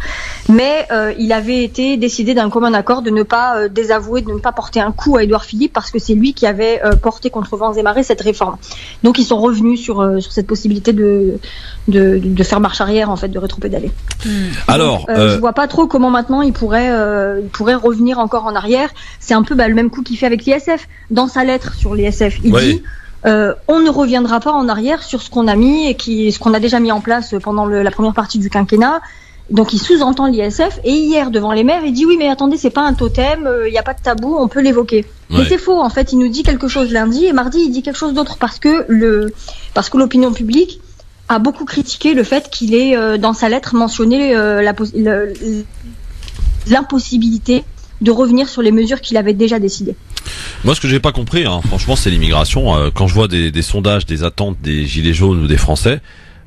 Speaker 5: Mais il avait été décidé d'un commun accord de ne pas désavouer, de ne pas porter un coup à Édouard Philippe parce que c'est lui qui avait porté contre vents et marées cette réforme. Donc ils sont revenus sur cette possibilité de faire marche arrière, en fait, de rétropédaler.
Speaker 2: Alors,
Speaker 5: je vois pas trop comment maintenant il pourrait revenir encore en arrière. C'est un peu le même coup qu'il fait avec l'ISF. Dans sa lettre sur l'ISF, il dit on ne reviendra pas en arrière sur ce qu'on a mis et ce qu'on a déjà mis en place pendant la première partie du quinquennat. Donc il sous-entend l'ISF et hier devant les maires il dit oui mais attendez, c'est pas un totem, il n'y a pas de tabou, on peut l'évoquer. Mais c'est faux, en fait, il nous dit quelque chose lundi et mardi il dit quelque chose d'autre parce que l'opinion publique a beaucoup critiqué le fait qu'il ait dans sa lettre mentionné l'impossibilité de revenir sur les mesures qu'il avait déjà décidées.
Speaker 2: Moi, ce que j'ai pas compris, franchement, c'est l'immigration. Quand je vois des sondages, des attentes des Gilets jaunes ou des Français,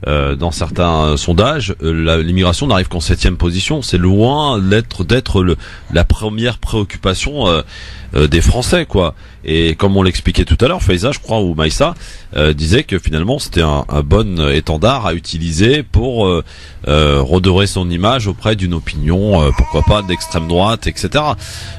Speaker 2: dans certains sondages, l'immigration n'arrive qu'en 7e position. C'est loin d'être la première préoccupation des Français, quoi. Et comme on l'expliquait tout à l'heure, Faiza, je crois, ou Maïssa, disait que finalement c'était un bon étendard à utiliser pour redorer son image auprès d'une opinion, pourquoi pas d'extrême droite, etc.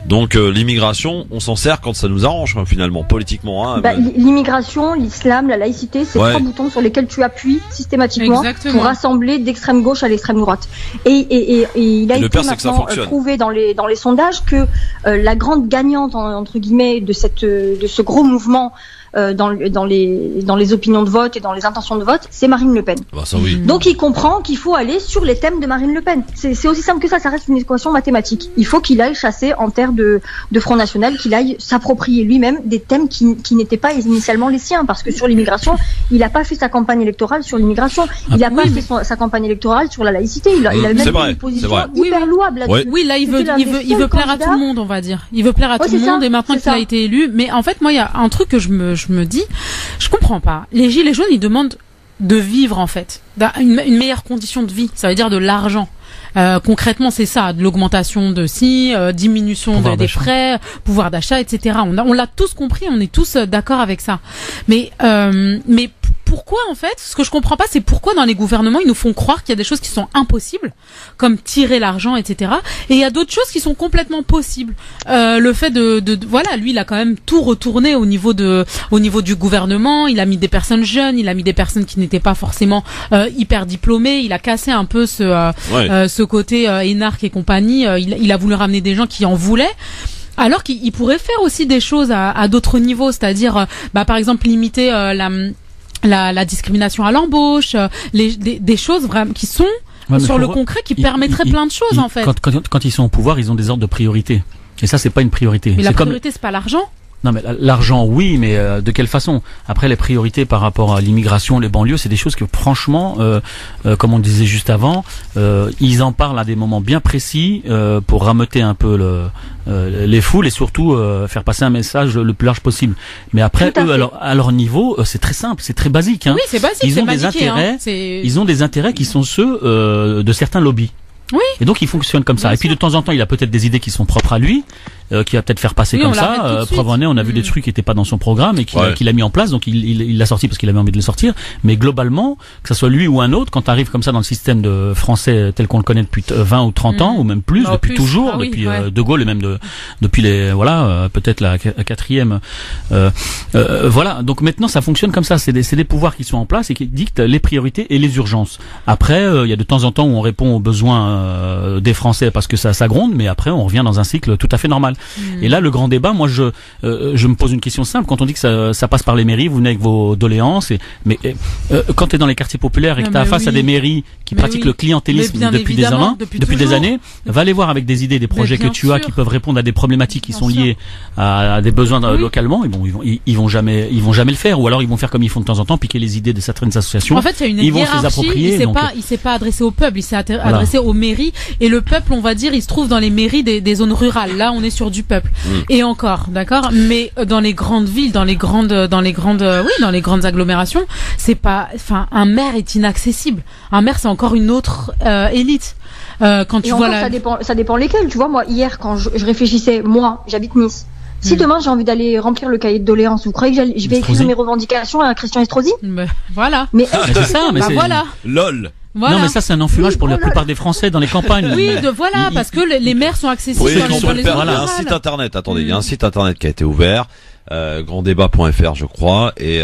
Speaker 2: Donc l'immigration, on s'en sert quand ça nous arrange, finalement, politiquement.
Speaker 5: L'immigration, l'islam, la laïcité, c'est 3 boutons sur lesquels tu appuies systématiquement pour rassembler d'extrême gauche à l'extrême droite. Et il a été maintenant prouvé dans les sondages que la grande gagnante entre guillemets de ce gros mouvement dans les opinions de vote et dans les intentions de vote, c'est Marine Le Pen.
Speaker 2: Ça, oui.
Speaker 5: Donc il comprend qu'il faut aller sur les thèmes de Marine Le Pen. C'est aussi simple que ça reste une équation mathématique. Il faut qu'il aille chasser en terre de Front National, qu'il aille s'approprier lui-même des thèmes qui n'étaient pas initialement les siens, parce que sur l'immigration, il n'a pas fait sa campagne électorale sur l'immigration, il n'a pas fait sa campagne électorale sur la laïcité, il a même une position hyper louable là-dessus.
Speaker 3: Oui, là il veut plaire à tout le monde, on va dire. Il veut plaire à tout le monde et maintenant qu'il a été élu, mais en fait moi il y a un truc que je me dis, je comprends pas. Les Gilets jaunes, ils demandent de vivre en fait, une meilleure condition de vie. Ça veut dire de l'argent. Concrètement, c'est ça, de l'augmentation de diminution des frais, pouvoir d'achat, etc. On l'a tous compris, on est tous d'accord avec ça. Mais pourquoi en fait, ce que je comprends pas, c'est pourquoi dans les gouvernements ils nous font croire qu'il y a des choses qui sont impossibles, comme tirer l'argent, etc. Et il y a d'autres choses qui sont complètement possibles. Le fait voilà, lui il a quand même tout retourné au niveau du gouvernement. Il a mis des personnes jeunes, il a mis des personnes qui n'étaient pas forcément hyper diplômées. Il a cassé un peu ce côté énarque et compagnie. Il a voulu ramener des gens qui en voulaient. Alors qu'il pourrait faire aussi des choses à d'autres niveaux, c'est-à-dire, par exemple, limiter la discrimination à l'embauche, des choses vraiment qui sont sur le concret, qui permettraient plein de choses en fait.
Speaker 4: Quand ils sont au pouvoir, ils ont des ordres de priorité. Et ça, c'est pas une priorité.
Speaker 3: Mais la priorité, c'est pas l'argent.
Speaker 4: Non, mais l'argent, oui, mais de quelle façon? Après, les priorités par rapport à l'immigration, les banlieues, c'est des choses que, franchement, comme on disait juste avant, ils en parlent à des moments bien précis pour rameuter un peu les foules et surtout faire passer un message le plus large possible. Mais après, eux, à leur niveau, c'est très simple, c'est très basique. Hein.
Speaker 3: Oui, c'est basique.
Speaker 4: Ils ont des intérêts. Ils ont des intérêts qui sont ceux de certains lobbies. Oui. Et donc il fonctionne comme ça. Et puis de temps en temps, il a peut-être des idées qui sont propres à lui, qui va peut-être faire passer comme ça. Preuve en est, on a vu des trucs qui n'étaient pas dans son programme et qu'il a mis en place. Donc il l'a sorti parce qu'il avait envie de le sortir. Mais globalement, que ça soit lui ou un autre, quand tu arrives comme ça dans le système de français tel qu'on le connaît depuis 20 ou 30 ans ou même plus, depuis toujours, depuis De Gaulle et même depuis peut-être la quatrième. Voilà. Donc maintenant, ça fonctionne comme ça. C'est des pouvoirs qui sont en place et qui dictent les priorités et les urgences. Après, il y a de temps en temps où on répond aux besoins des Français parce que ça gronde, mais après on revient dans un cycle tout à fait normal. Et là, le grand débat, moi je me pose une question simple. Quand on dit que ça passe par les mairies, vous venez avec vos doléances, mais quand tu es dans les quartiers populaires et que tu as face à des mairies qui pratiquent le clientélisme depuis des années, va les voir avec des idées, des projets que tu as qui peuvent répondre à des problématiques qui sont liées à des besoins localement. Ils vont jamais le faire, ou alors ils vont faire comme ils font de temps en temps, piquer les idées de certaines associations.
Speaker 3: En fait, il y a une hiérarchie. Vont se les approprier. Il s'est pas adressé au peuple, il s'est adressé aux mairies, et le peuple, on va dire, il se trouve dans les mairies des zones rurales. Là, on est sur du peuple. Et encore, d'accord, mais dans les grandes villes, dans les grandes agglomérations, c'est pas, un maire est inaccessible. Un maire, c'est encore une autre élite. Quand tu vois
Speaker 5: ça dépend lesquels. Tu vois, moi hier, quand je réfléchissais, moi, j'habite Nice. Si demain j'ai envie d'aller remplir le cahier de doléances, vous croyez que je vais écrire mes revendications à Christian Estrosi?
Speaker 3: Voilà.
Speaker 5: Mais
Speaker 4: c'est ça, mais c'est
Speaker 3: voilà.
Speaker 2: LOL.
Speaker 3: Voilà.
Speaker 4: Non, mais ça, c'est un enfumage pour la plupart des Français dans les campagnes.
Speaker 3: Oui, parce que les maires sont accessibles dans les zones rurales.
Speaker 2: Il y a un site internet, il y a un site internet qui a été ouvert, granddébat.fr, je crois, et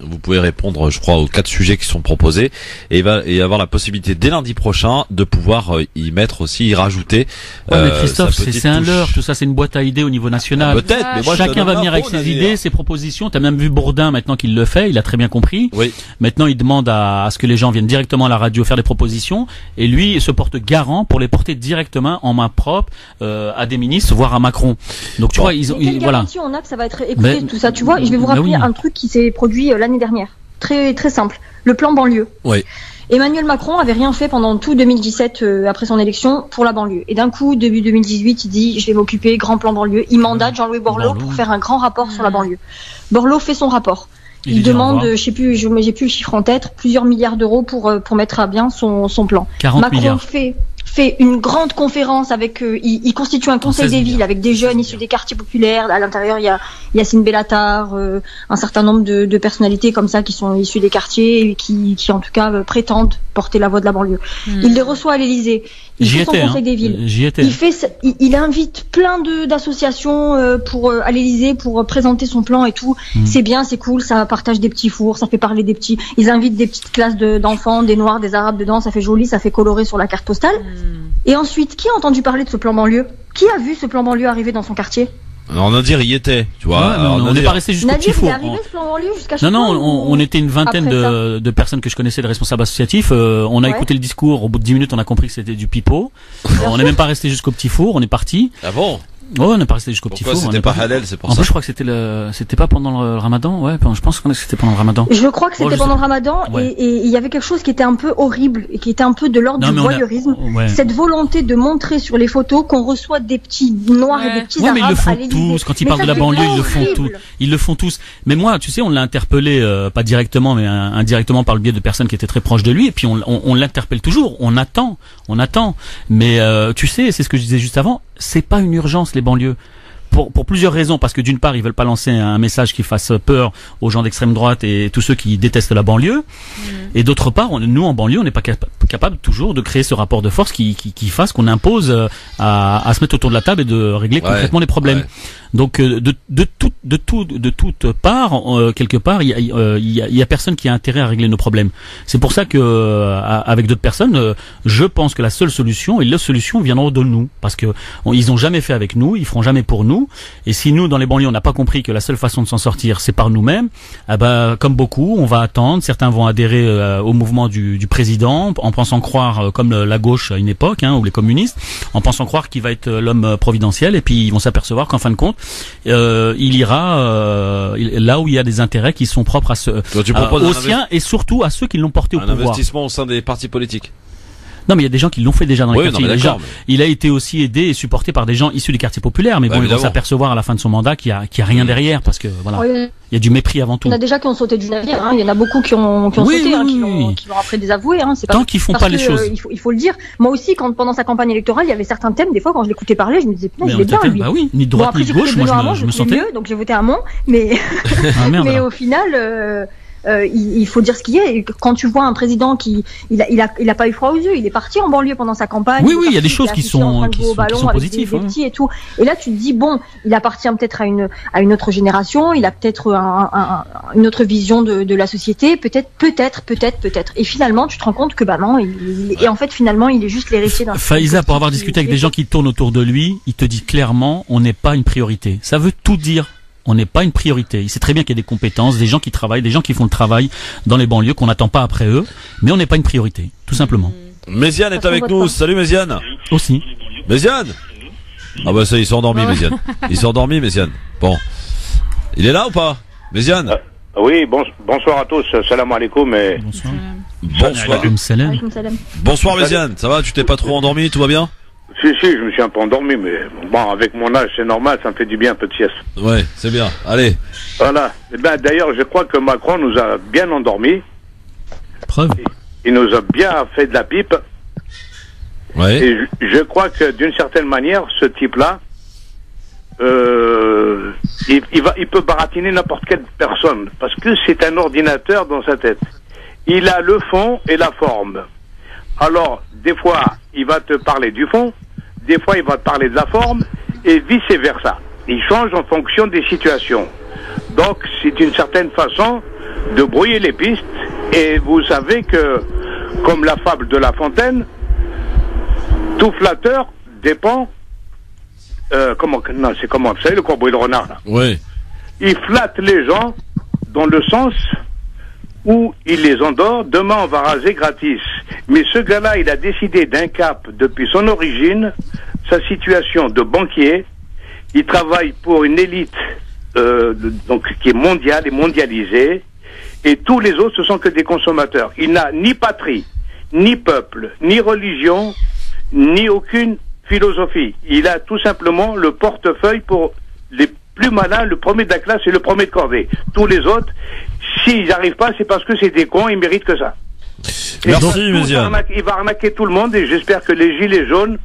Speaker 2: vous pouvez répondre, je crois, aux 4 sujets qui sont proposés, et il va y avoir la possibilité dès lundi prochain de pouvoir y rajouter.
Speaker 4: Mais Christophe, c'est un leurre, tout ça, c'est une boîte à idées au niveau national.
Speaker 2: Peut-être, mais moi,
Speaker 4: chacun va venir avec ses idées, ses propositions. T'as même vu Bourdin maintenant qu'il le fait, il a très bien compris.
Speaker 2: Oui.
Speaker 4: Maintenant, il demande à ce que les gens viennent directement à la radio faire des propositions, et lui, il se porte garant pour les porter directement en main propre à des ministres, voire à Macron. Donc tu vois,
Speaker 5: quelle garantie on a que ça va être écouté, tout ça, tu vois? Je vais vous rappeler un truc qui s'est produit l'année dernière, très très simple, le plan banlieue.
Speaker 2: Oui.
Speaker 5: Emmanuel Macron avait rien fait pendant tout 2017 après son élection pour la banlieue. Et d'un coup, début 2018, il dit je vais m'occuper, grand plan banlieue. Il mandate Jean-Louis Borloo pour faire un grand rapport sur la banlieue. Borloo fait son rapport. Il demande, j'ai plus le chiffre en tête, plusieurs milliards d'euros pour mettre à bien son plan.
Speaker 4: 40
Speaker 5: Macron
Speaker 4: milliards.
Speaker 5: fait une grande conférence avec il constitue un conseil des villes avec des jeunes issus des quartiers populaires. À l'intérieur, il y a Yacine Bellatar, un certain nombre de personnalités comme ça qui sont issues des quartiers et qui en tout cas prétendent porter la voix de la banlieue. Il les reçoit à l'Élysée. Il fait son conseil des villes. Il invite plein d'associations à l'Élysée pour présenter son plan et tout. C'est bien, c'est cool, ça partage des petits fours, ça fait parler des petits. Ils invitent des petites classes d'enfants, des noirs, des arabes dedans, ça fait joli, ça fait coloré sur la carte postale. Et ensuite, qui a entendu parler de ce plan banlieue? Qui a vu ce plan banlieue arriver dans son quartier?
Speaker 2: Alors, Nadir y était, tu vois.
Speaker 4: On n'est pas resté jusqu'au petit four.
Speaker 5: Non,
Speaker 4: on était une vingtaine de personnes que je connaissais, de responsables associatifs. On a écouté le discours. Au bout de 10 minutes, on a compris que c'était du pipeau. On n'est même pas resté jusqu'au petit four. On est parti.
Speaker 2: Ah bon?
Speaker 4: Oh, on n'est pas resté jusqu'au petit
Speaker 2: Pourquoi
Speaker 4: four.
Speaker 2: c'était pas halal, c'est pour
Speaker 4: En
Speaker 2: ça.
Speaker 4: plus, je crois que c'était pas pendant le Ramadan. Ouais, je pense que c'était pendant le Ramadan.
Speaker 5: Je crois que c'était pendant le Ramadan
Speaker 4: Ouais.
Speaker 5: et il y avait quelque chose qui était un peu horrible et qui était un peu de l'ordre du voyeurisme.
Speaker 4: Ouais.
Speaker 5: Cette volonté de montrer sur les photos qu'on reçoit des petits noirs et des petits arabes
Speaker 4: mais ils le font
Speaker 5: à l'Élysée.
Speaker 4: tous. Quand ils
Speaker 5: Mais
Speaker 4: parlent de
Speaker 5: ça,
Speaker 4: la
Speaker 5: c'est
Speaker 4: banlieue, ils le font
Speaker 5: horrible.
Speaker 4: tous. Ils le font tous. Mais moi, tu sais, on l'a interpellé, pas directement, mais indirectement par le biais de personnes qui étaient très proches de lui. Et puis on l'interpelle toujours. On attend. Mais tu sais, c'est ce que je disais juste avant. C'est pas une urgence, les banlieues. Pour plusieurs raisons, parce que d'une part ils veulent pas lancer un message qui fasse peur aux gens d'extrême droite et tous ceux qui détestent la banlieue, et d'autre part nous en banlieue on n'est pas capable toujours de créer ce rapport de force qui fasse qu'on impose à se mettre autour de la table et de régler concrètement les problèmes.
Speaker 2: Ouais.
Speaker 4: Donc de toute part, quelque part, il y a personne qui a intérêt à régler nos problèmes. C'est pour ça que avec d'autres personnes, je pense que la seule solution et les solutions viendront de nous, parce que ils ont jamais fait avec nous, ils feront jamais pour nous. Et si nous, dans les banlieues, on n'a pas compris que la seule façon de s'en sortir, c'est par nous-mêmes, comme beaucoup, on va attendre. Certains vont adhérer au mouvement du président, en pensant croire, comme la gauche à une époque, ou les communistes, en pensant croire qu'il va être l'homme providentiel, et puis ils vont s'apercevoir qu'en fin de compte, il ira là où il y a des intérêts qui sont propres à aux siens et surtout à ceux qui l'ont porté au pouvoir.
Speaker 2: Un investissement au sein des partis politiques.
Speaker 4: Non, mais il y a des gens qui l'ont fait déjà dans les quartiers.
Speaker 2: Déjà,
Speaker 4: il a été aussi aidé et supporté par des gens issus des quartiers populaires, mais bon, ils vont s'apercevoir à la fin de son mandat qu'il y a rien derrière, parce que voilà, il y a du mépris avant tout.
Speaker 5: Il y en a déjà qui ont sauté du navire, il y en a beaucoup qui ont sauté, qui l'ont après désavoué. C'est pas
Speaker 4: tant qu'ils font pas les choses.
Speaker 5: Il faut le dire. Moi aussi, pendant sa campagne électorale, il y avait certains thèmes. Des fois, quand je l'écoutais parler, je me disais, putain, il est bien lui.
Speaker 4: Bah oui, ni de droite ni de gauche. Moi, je me sentais
Speaker 5: mieux, donc j'ai voté à Mont, mais mais au final. Il faut dire ce qu'il y a. Et quand tu vois un président qui il a pas eu froid aux yeux, il est parti en banlieue pendant sa campagne.
Speaker 4: Oui, il y a des choses qui sont positives.
Speaker 5: Des petits et tout. Et là, tu te dis bon, il appartient peut-être à une autre génération. Il a peut-être une autre vision de la société. Peut-être. Et finalement, tu te rends compte que non. Et en fait, finalement, il est juste l'héritier d'un.
Speaker 4: Faiza, pour avoir discuté avec des gens qui tournent autour de lui, il te dit clairement, on n'est pas une priorité. Ça veut tout dire. On n'est pas une priorité. Il sait très bien qu'il y a des compétences, des gens qui travaillent, des gens qui font le travail dans les banlieues, qu'on n'attend pas après eux, mais on n'est pas une priorité, tout simplement.
Speaker 2: Méziane est avec nous. Salut Méziane.
Speaker 4: Aussi.
Speaker 2: Méziane. Ah bah ça, il s'est endormi, Méziane. Il s'est endormi, Méziane. Bon. Il est là ou pas,
Speaker 19: Oui, bonsoir à tous. Salam alaikum.
Speaker 2: Bonsoir. Bonsoir, Méziane. Ça va? Tu t'es pas trop endormi? Tout va bien?
Speaker 19: Si, je me suis un peu endormi, mais bon, avec mon âge, c'est normal, ça me fait du bien, un peu de sieste.
Speaker 2: Ouais, c'est bien. Allez.
Speaker 19: Voilà. D'ailleurs, je crois que Macron nous a bien endormis.
Speaker 4: Preuve.
Speaker 19: Il nous a bien fait de la pipe.
Speaker 2: Ouais.
Speaker 19: Et je crois que d'une certaine manière, ce type-là, il peut baratiner n'importe quelle personne, parce que c'est un ordinateur dans sa tête. Il a le fond et la forme. Alors, des fois, il va te parler du fond, des fois, il va te parler de la forme, et vice-versa. Il change en fonction des situations. Donc, c'est une certaine façon de brouiller les pistes, et vous savez que, comme la fable de La Fontaine, tout flatteur dépend... vous savez, le corbeau et le renard, là.
Speaker 2: Oui.
Speaker 19: Il flatte les gens dans le sens où il les endort. Demain, on va raser gratis. Mais ce gars-là, il a décidé d'un cap depuis son origine, sa situation de banquier. Il travaille pour une élite donc qui est mondiale et mondialisée. Et tous les autres, ce sont que des consommateurs. Il n'a ni patrie, ni peuple, ni religion, ni aucune philosophie. Il a tout simplement le portefeuille pour les plus malins, le premier de la classe et le premier de cordée. Tous les autres, s'ils n'arrivent pas, c'est parce que c'est des cons, ils méritent que ça.
Speaker 2: Merci, Méziane.
Speaker 19: Il va arnaquer tout le monde, et j'espère que les gilets jaunes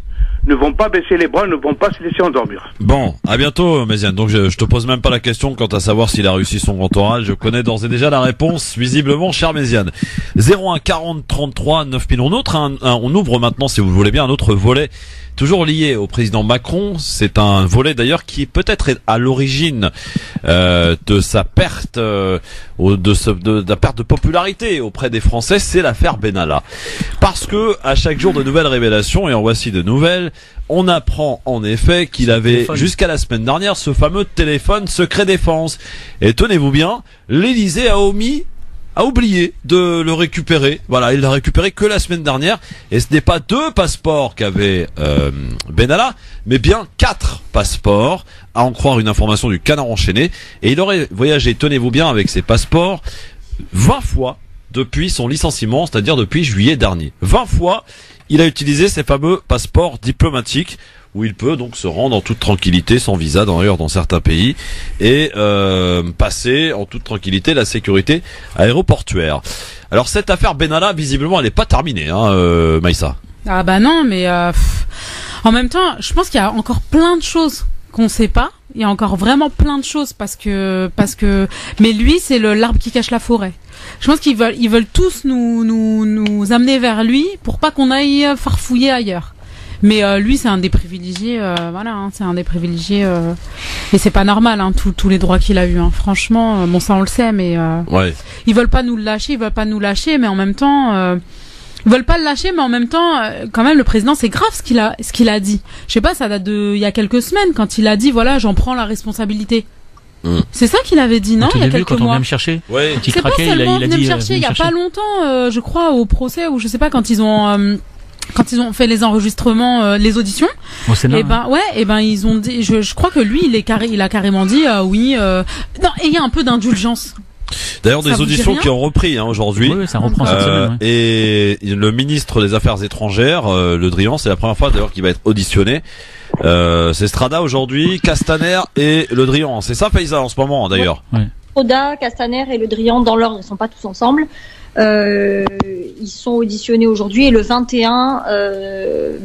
Speaker 19: ne vont pas baisser les bras, ne vont pas se laisser endormir.
Speaker 2: Bon, à bientôt, Méziane. Donc je te pose même pas la question quant à savoir s'il a réussi son grand oral. Je connais d'ores et déjà la réponse, visiblement, cher Méziane. 01 40 33 9000. On ouvre maintenant, si vous le voulez bien, un autre volet. Toujours lié au président Macron, c'est un volet d'ailleurs qui peut-être est à l'origine de sa perte, de la perte de popularité auprès des Français, c'est l'affaire Benalla. Parce que à chaque jour de nouvelles révélations, et en voici de nouvelles, on apprend en effet qu'il avait jusqu'à la semaine dernière ce fameux téléphone secret défense. Et tenez-vous bien, l'Élysée a omis a oublié de le récupérer. Voilà, il l'a récupéré que la semaine dernière. Et ce n'est pas 2 passeports qu'avait Benalla, mais bien 4 passeports, à en croire une information du Canard enchaîné. Et il aurait voyagé, tenez-vous bien, avec ses passeports 20 fois depuis son licenciement, c'est-à-dire depuis juillet dernier. 20 fois, il a utilisé ces fameux passeports diplomatiques où il peut donc se rendre en toute tranquillité, sans visa d'ailleurs dans certains pays, et passer en toute tranquillité la sécurité aéroportuaire. Alors cette affaire Benalla, visiblement, elle n'est pas terminée, hein, Maïssa.
Speaker 3: Ah bah non, mais en même temps, je pense qu'il y a encore plein de choses qu'on sait pas. Il y a encore vraiment plein de choses parce que, mais lui, c'est l'arbre qui cache la forêt. Je pense qu'ils veulent tous nous amener vers lui pour pas qu'on aille farfouiller ailleurs. Mais lui, c'est un des privilégiés, voilà, hein, c'est un des privilégiés, et c'est pas normal, hein, tous les droits qu'il a eu, hein. Franchement, bon, ça on le sait, mais
Speaker 2: ouais.
Speaker 3: Ils veulent pas nous le lâcher, mais en même temps, ils veulent pas le lâcher, mais en même temps, quand même, le président, c'est grave ce qu'il a dit. Je sais pas, ça date il y a quelques semaines, quand il a dit, voilà, j'en prends la responsabilité. C'est ça qu'il avait dit, non? Il y a quelques mois.
Speaker 4: Quand on vient me chercher.
Speaker 2: Ouais.
Speaker 3: C'est pas seulement venir me chercher. Il y a pas longtemps, je crois, au procès, ou je sais pas, quand ils ont fait les enregistrements, les auditions,
Speaker 4: au Sénat,
Speaker 3: et ben ils ont dit, je crois que lui, il a carrément dit, oui, non, et il y a un peu d'indulgence.
Speaker 2: D'ailleurs, des auditions qui ont repris, hein, aujourd'hui.
Speaker 4: Oui, ça reprend cette semaine. Ouais.
Speaker 2: Et le ministre des Affaires étrangères, Le Drian, c'est la première fois d'ailleurs qu'il va être auditionné. C'est Strada aujourd'hui, Castaner et Le Drian. C'est ça, Faiza, en ce moment, d'ailleurs.
Speaker 4: Ouais.
Speaker 5: Strada, Castaner et Le Drian, dans l'ordre, ils sont pas tous ensemble. Ils sont auditionnés aujourd'hui et le 21,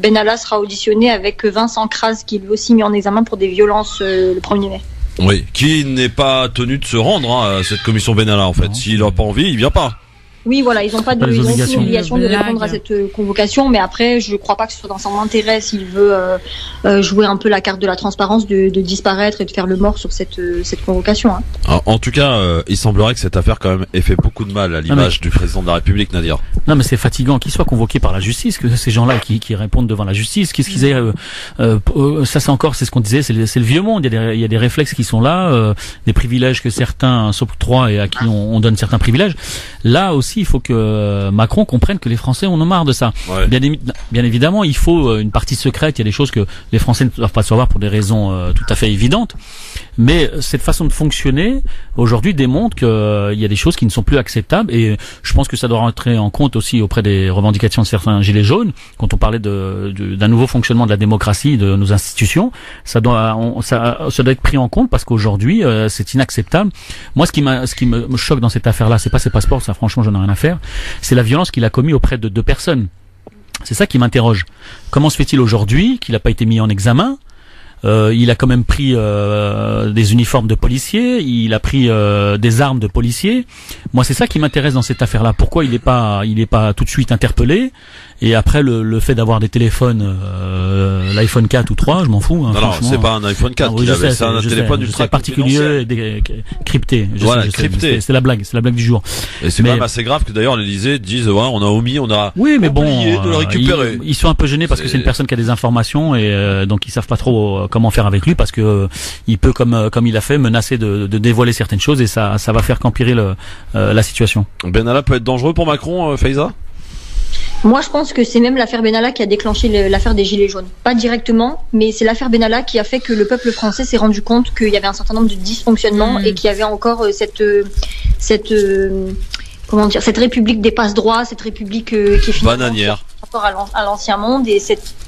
Speaker 5: Benalla sera auditionné avec Vincent Kras, qui est lui aussi mis en examen pour des violences le 1er mai.
Speaker 2: Oui, qui n'est pas tenu de se rendre, hein, à cette commission Benalla, en fait. Non. S'il n'a pas envie, il vient pas.
Speaker 5: Oui, voilà, ils n'ont pas l'obligation de répondre à cette convocation, mais après, je ne crois pas que ce soit dans son intérêt, s'il veut jouer un peu la carte de la transparence, de disparaître et de faire le mort sur cette convocation. Hein.
Speaker 2: En tout cas, il semblerait que cette affaire quand même ait fait beaucoup de mal à l'image du président de la République, Nadir.
Speaker 4: Non, mais c'est fatigant qu'ils soient convoqués par la justice, que ces gens-là qui répondent devant la justice, qu'est-ce qu'ils aient, ça c'est ce qu'on disait, c'est le vieux monde, il y a des réflexes qui sont là, des privilèges que certains s'octroient et à qui on donne certains privilèges. Là aussi, il faut que Macron comprenne que les Français en ont marre de ça. Ouais. Bien évidemment, il faut une partie secrète. Il y a des choses que les Français ne doivent pas savoir pour des raisons tout à fait évidentes. Mais cette façon de fonctionner aujourd'hui démontre qu'il y a des choses qui ne sont plus acceptables. Et je pense que ça doit rentrer en compte aussi auprès des revendications de certains gilets jaunes. Quand on parlait d'un nouveau fonctionnement de la démocratie, de nos institutions, ça doit être pris en compte parce qu'aujourd'hui, c'est inacceptable. Moi, ce qui me choque dans cette affaire-là, c'est pas ses passeports. Ça, franchement, j'en ai rien à faire. C'est la violence qu'il a commis auprès de 2 personnes. C'est ça qui m'interroge. Comment se fait-il aujourd'hui qu'il n'a pas été mis en examen? Il a quand même pris des uniformes de policiers, il a pris des armes de policiers. Moi, c'est ça qui m'intéresse dans cette affaire-là. Pourquoi il est pas tout de suite interpellé? Et après, le fait d'avoir des téléphones, l'iPhone 4 ou 3, je m'en fous. Hein,
Speaker 2: non, c'est pas un iPhone 4 qu'il avait, c'est un téléphone ultra
Speaker 4: particulier et crypté.
Speaker 2: Crypté.
Speaker 4: C'est la blague du jour.
Speaker 2: Et c'est même assez grave que d'ailleurs l'Élysée dise, ouais, on a oublié de le récupérer.
Speaker 4: Ils sont un peu gênés parce que c'est une personne qui a des informations et donc ils savent pas trop comment faire avec lui parce que il peut, comme il a fait, menacer de dévoiler certaines choses et ça va faire qu'empirer la situation.
Speaker 2: Benalla peut être dangereux pour Macron, Faiza?
Speaker 5: Moi, je pense que c'est même l'affaire Benalla qui a déclenché l'affaire des Gilets jaunes. Pas directement, mais c'est l'affaire Benalla qui a fait que le peuple français s'est rendu compte qu'il y avait un certain nombre de dysfonctionnements et qu'il y avait encore cette république des passe-droits, cette république qui est finalement
Speaker 2: bananière
Speaker 5: encore à l'ancien monde et cette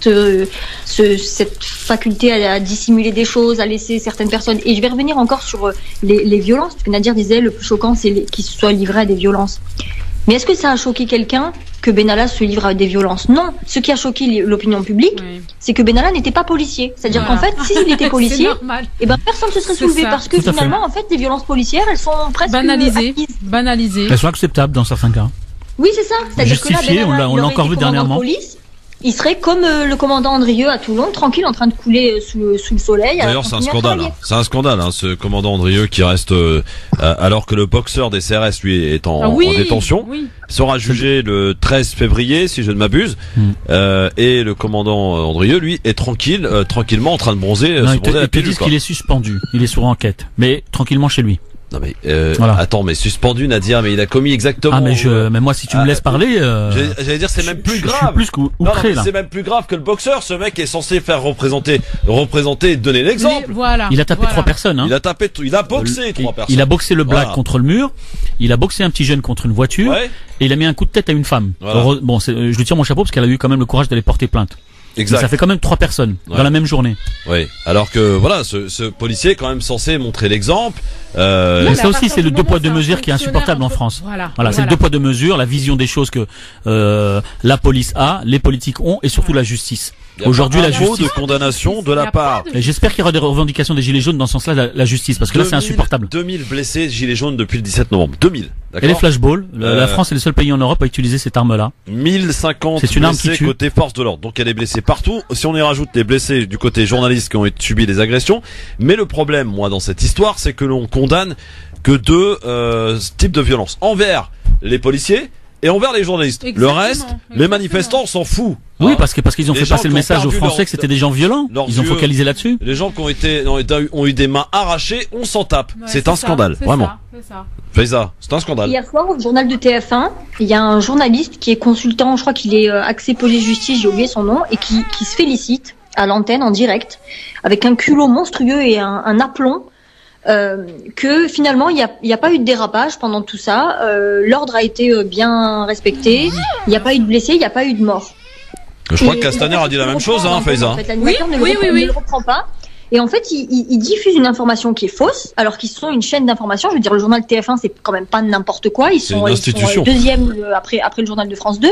Speaker 5: faculté à dissimuler des choses, à laisser certaines personnes. Et je vais revenir encore sur les violences, parce que Nadir disait le plus choquant, c'est qu'ils se soient livrés à des violences. Mais est-ce que ça a choqué quelqu'un que Benalla se livre à des violences? Non. Ce qui a choqué l'opinion publique, c'est que Benalla n'était pas policier. C'est-à-dire qu'en fait, s'il était policier, personne ne se serait soulevé parce que finalement, en fait, les violences policières, elles sont presque
Speaker 3: banalisées.
Speaker 4: Elles sont acceptables dans certains cas.
Speaker 5: Oui, c'est ça. C'est-à-dire que là, Benalla,
Speaker 4: on l'a encore vu dernièrement.
Speaker 5: Il serait comme le commandant Andrieux à Toulon, tranquille, en train de couler sous le soleil.
Speaker 2: D'ailleurs, c'est un scandale. C'est un scandale, hein, ce commandant Andrieux qui reste, alors que le boxeur des CRS, lui, est en détention, sera jugé le 13 février, si je ne m'abuse, et le commandant Andrieux, lui, est tranquillement en train de bronzer.
Speaker 4: Non, ils te disent qu'il est suspendu, il est sur enquête, mais tranquillement chez lui.
Speaker 2: Non mais
Speaker 4: Voilà.
Speaker 2: attends, mais suspendu Nadia, mais il a commis exactement.
Speaker 4: Ah mais moi si tu me laisses parler,
Speaker 2: j'allais dire c'est même plus grave.
Speaker 4: Je suis plus qu'outré là.
Speaker 2: C'est même plus grave que le boxeur. Ce mec est censé faire représenter et donner l'exemple.
Speaker 3: Voilà.
Speaker 4: Il a tapé 3 personnes. Hein.
Speaker 2: Il a boxé 3 personnes.
Speaker 4: Il a boxé le black contre le mur. Il a boxé un petit jeune contre une voiture.
Speaker 2: Ouais.
Speaker 4: Et il a mis un coup de tête à une femme.
Speaker 2: Voilà.
Speaker 4: Bon, je lui tire mon chapeau parce qu'elle a eu quand même le courage d'aller porter plainte.
Speaker 2: Exact.
Speaker 4: Mais ça fait quand même 3 personnes dans la même journée.
Speaker 2: Oui. Alors que voilà, ce policier est quand même censé montrer l'exemple.
Speaker 4: Mais ça aussi, c'est le 2 poids 2 mesures qui est insupportable en France. Voilà, c'est le 2 poids 2 mesures, la vision des choses que la police a, les politiques ont, et surtout la justice. Aujourd'hui, la justice
Speaker 2: de condamnation de la part.
Speaker 4: Et j'espère qu'il y aura des revendications des gilets jaunes dans ce sens-là, la justice, parce que là, c'est insupportable.
Speaker 2: 2000 blessés gilets jaunes depuis le 17 novembre. 2000. D'accord.
Speaker 4: Et les flashballs, la France est le seul pays en Europe à utiliser cette arme-là.
Speaker 2: 1050
Speaker 4: c'est une arme qui
Speaker 2: blessés
Speaker 4: tue.
Speaker 2: côté force de l'ordre. Donc il y a des blessés partout. Si on y rajoute les blessés du côté journalistes qui ont subi des agressions. Mais le problème, moi, dans cette histoire, c'est que l'on condamne que 2 types de violences. Envers les policiers et envers les journalistes.
Speaker 3: Exactement,
Speaker 2: le reste, les manifestants, on s'en fout.
Speaker 4: Oui, parce qu'ils ont
Speaker 2: Les
Speaker 4: fait
Speaker 2: gens
Speaker 4: passer le
Speaker 2: qui ont
Speaker 4: message aux
Speaker 2: perdu
Speaker 4: Français que c'était des gens violents. Ils ont focalisé là-dessus.
Speaker 2: Les gens qui ont eu des mains arrachées, on s'en tape.
Speaker 3: Ouais,
Speaker 2: c'est un scandale, vraiment. Faiza, c'est un scandale.
Speaker 5: Hier soir, au journal de TF1, il y a un journaliste qui est consultant, je crois qu'il est accès police-justice, j'ai oublié son nom, et qui se félicite à l'antenne en direct, avec un culot monstrueux et un aplomb, que finalement il n'y a pas eu de dérapage pendant tout ça, l'ordre a été bien respecté, il n'y a pas eu de blessés, il n'y a pas eu de morts.
Speaker 2: Je crois que Castaner a dit la même chose, hein, Faiza.
Speaker 5: En fait, l'animateur ne le reprend pas. Et en fait, il diffuse une information qui est fausse, alors qu'ils sont une chaîne d'information. Je veux dire, le journal TF1, c'est quand même pas n'importe quoi. Ils sont deuxième après le journal de France 2.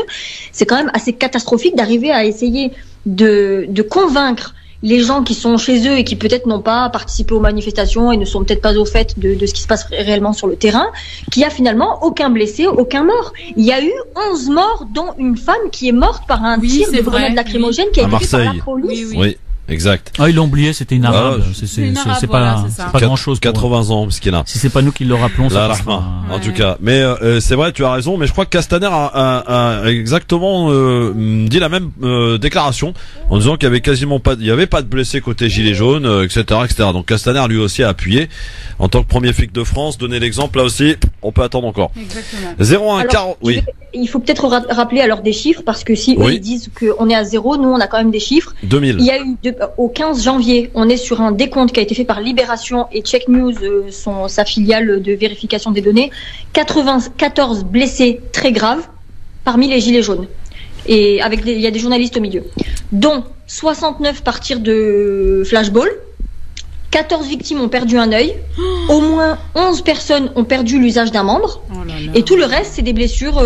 Speaker 5: C'est quand même assez catastrophique d'arriver à essayer de convaincre les gens qui sont chez eux et qui peut-être n'ont pas participé aux manifestations et ne sont peut-être pas au fait de ce qui se passe réellement sur le terrain, qu'il y a finalement aucun blessé, aucun mort. Il y a eu 11 morts, dont une femme qui est morte par un tir de grenade lacrymogène qui a été fait par la police.
Speaker 2: Oui. Exact.
Speaker 4: Ah, ils l'ont oublié, c'était une arabe. C'est pas grand chose.
Speaker 2: 80 ans, ce qu'il a.
Speaker 4: Si c'est pas nous qui le rappelons, ça passe pas.
Speaker 2: En tout cas. Mais, c'est vrai, tu as raison, mais je crois que Castaner a exactement, dit la même, déclaration, en disant qu'il y avait quasiment pas, il y avait pas de blessés côté gilets jaunes, etc., etc. Donc Castaner, lui aussi, a appuyé. En tant que premier flic de France, donner l'exemple, là aussi, on peut attendre encore.
Speaker 5: Exactement.
Speaker 2: 01 40, oui.
Speaker 5: Il faut peut-être rappeler alors des chiffres, parce que si eux ils disent qu'on est à 0, nous on a quand même des chiffres.
Speaker 2: 2000.
Speaker 5: Il y a eu au 15 janvier, on est sur un décompte qui a été fait par Libération et Check News, sa filiale de vérification des données, 94 blessés très graves parmi les gilets jaunes. Et il y a des journalistes au milieu, dont 69 par tir de flashball. 14 victimes ont perdu un œil, au moins 11 personnes ont perdu l'usage d'un membre, et tout le reste c'est des blessures,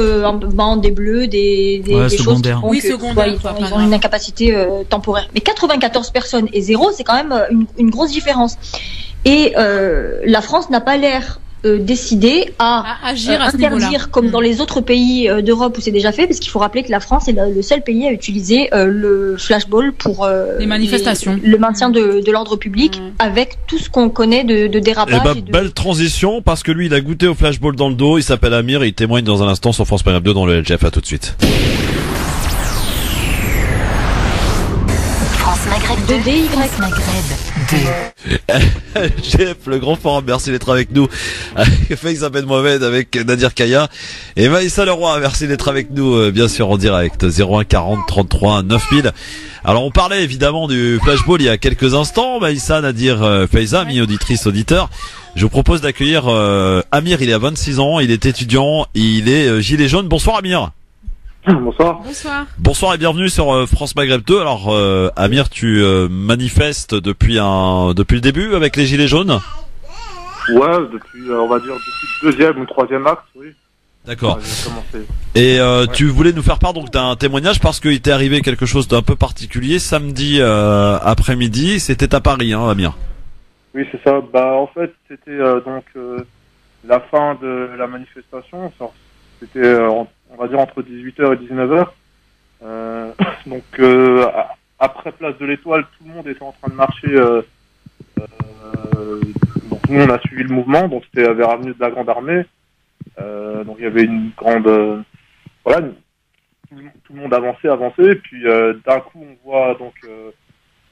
Speaker 5: des bleus, des choses qui font ils ont une incapacité temporaire. Mais 94 personnes et 0, c'est quand même une grosse différence. Et la France n'a pas l'air décidé à
Speaker 3: agir à ce
Speaker 5: interdire comme dans les autres pays d'Europe où c'est déjà fait, parce qu'il faut rappeler que la France est le seul pays à utiliser le flashball pour
Speaker 3: les manifestations,
Speaker 5: le maintien de l'ordre public, avec tout ce qu'on connaît de dérapage.
Speaker 2: Belle transition, parce que lui il a goûté au flashball dans le dos, il s'appelle Amir et il témoigne dans un instant sur France Maghreb 2 dans le LGF. À tout de suite.
Speaker 1: France Maghreb 2, France Maghreb 2.
Speaker 2: Chef, le grand forum, merci d'être avec nous. Faiza Ben Mohamed avec Nadir Kaya et Maïssa Leroy, merci d'être avec nous, bien sûr en direct. 01 40 33 9000. Alors on parlait évidemment du flashball il y a quelques instants. Maïssa, Nadir, Faiza, mi-auditrice, auditeur. Je vous propose d'accueillir Amir, il a 26 ans, il est étudiant, il est gilet jaune. Bonsoir Amir.
Speaker 20: Bonsoir.
Speaker 2: Bonsoir et bienvenue sur France Maghreb 2. Alors Amir, tu manifestes depuis le début avec les gilets jaunes?
Speaker 20: Ouais, depuis on va dire depuis le deuxième ou troisième acte, oui.
Speaker 2: D'accord. Et tu voulais nous faire part donc d'un témoignage parce qu'il t'est arrivé quelque chose d'un peu particulier samedi après-midi. C'était à Paris, hein, Amir.
Speaker 20: Oui, c'est ça. Bah en fait, c'était la fin de la manifestation. C'était on va dire entre 18h et 19h. Donc après Place de l'Étoile, tout le monde était en train de marcher. Donc nous on a suivi le mouvement. Donc c'était vers avenue de la Grande Armée. Donc il y avait une grande voilà, tout le monde avançait. Et puis d'un coup on voit donc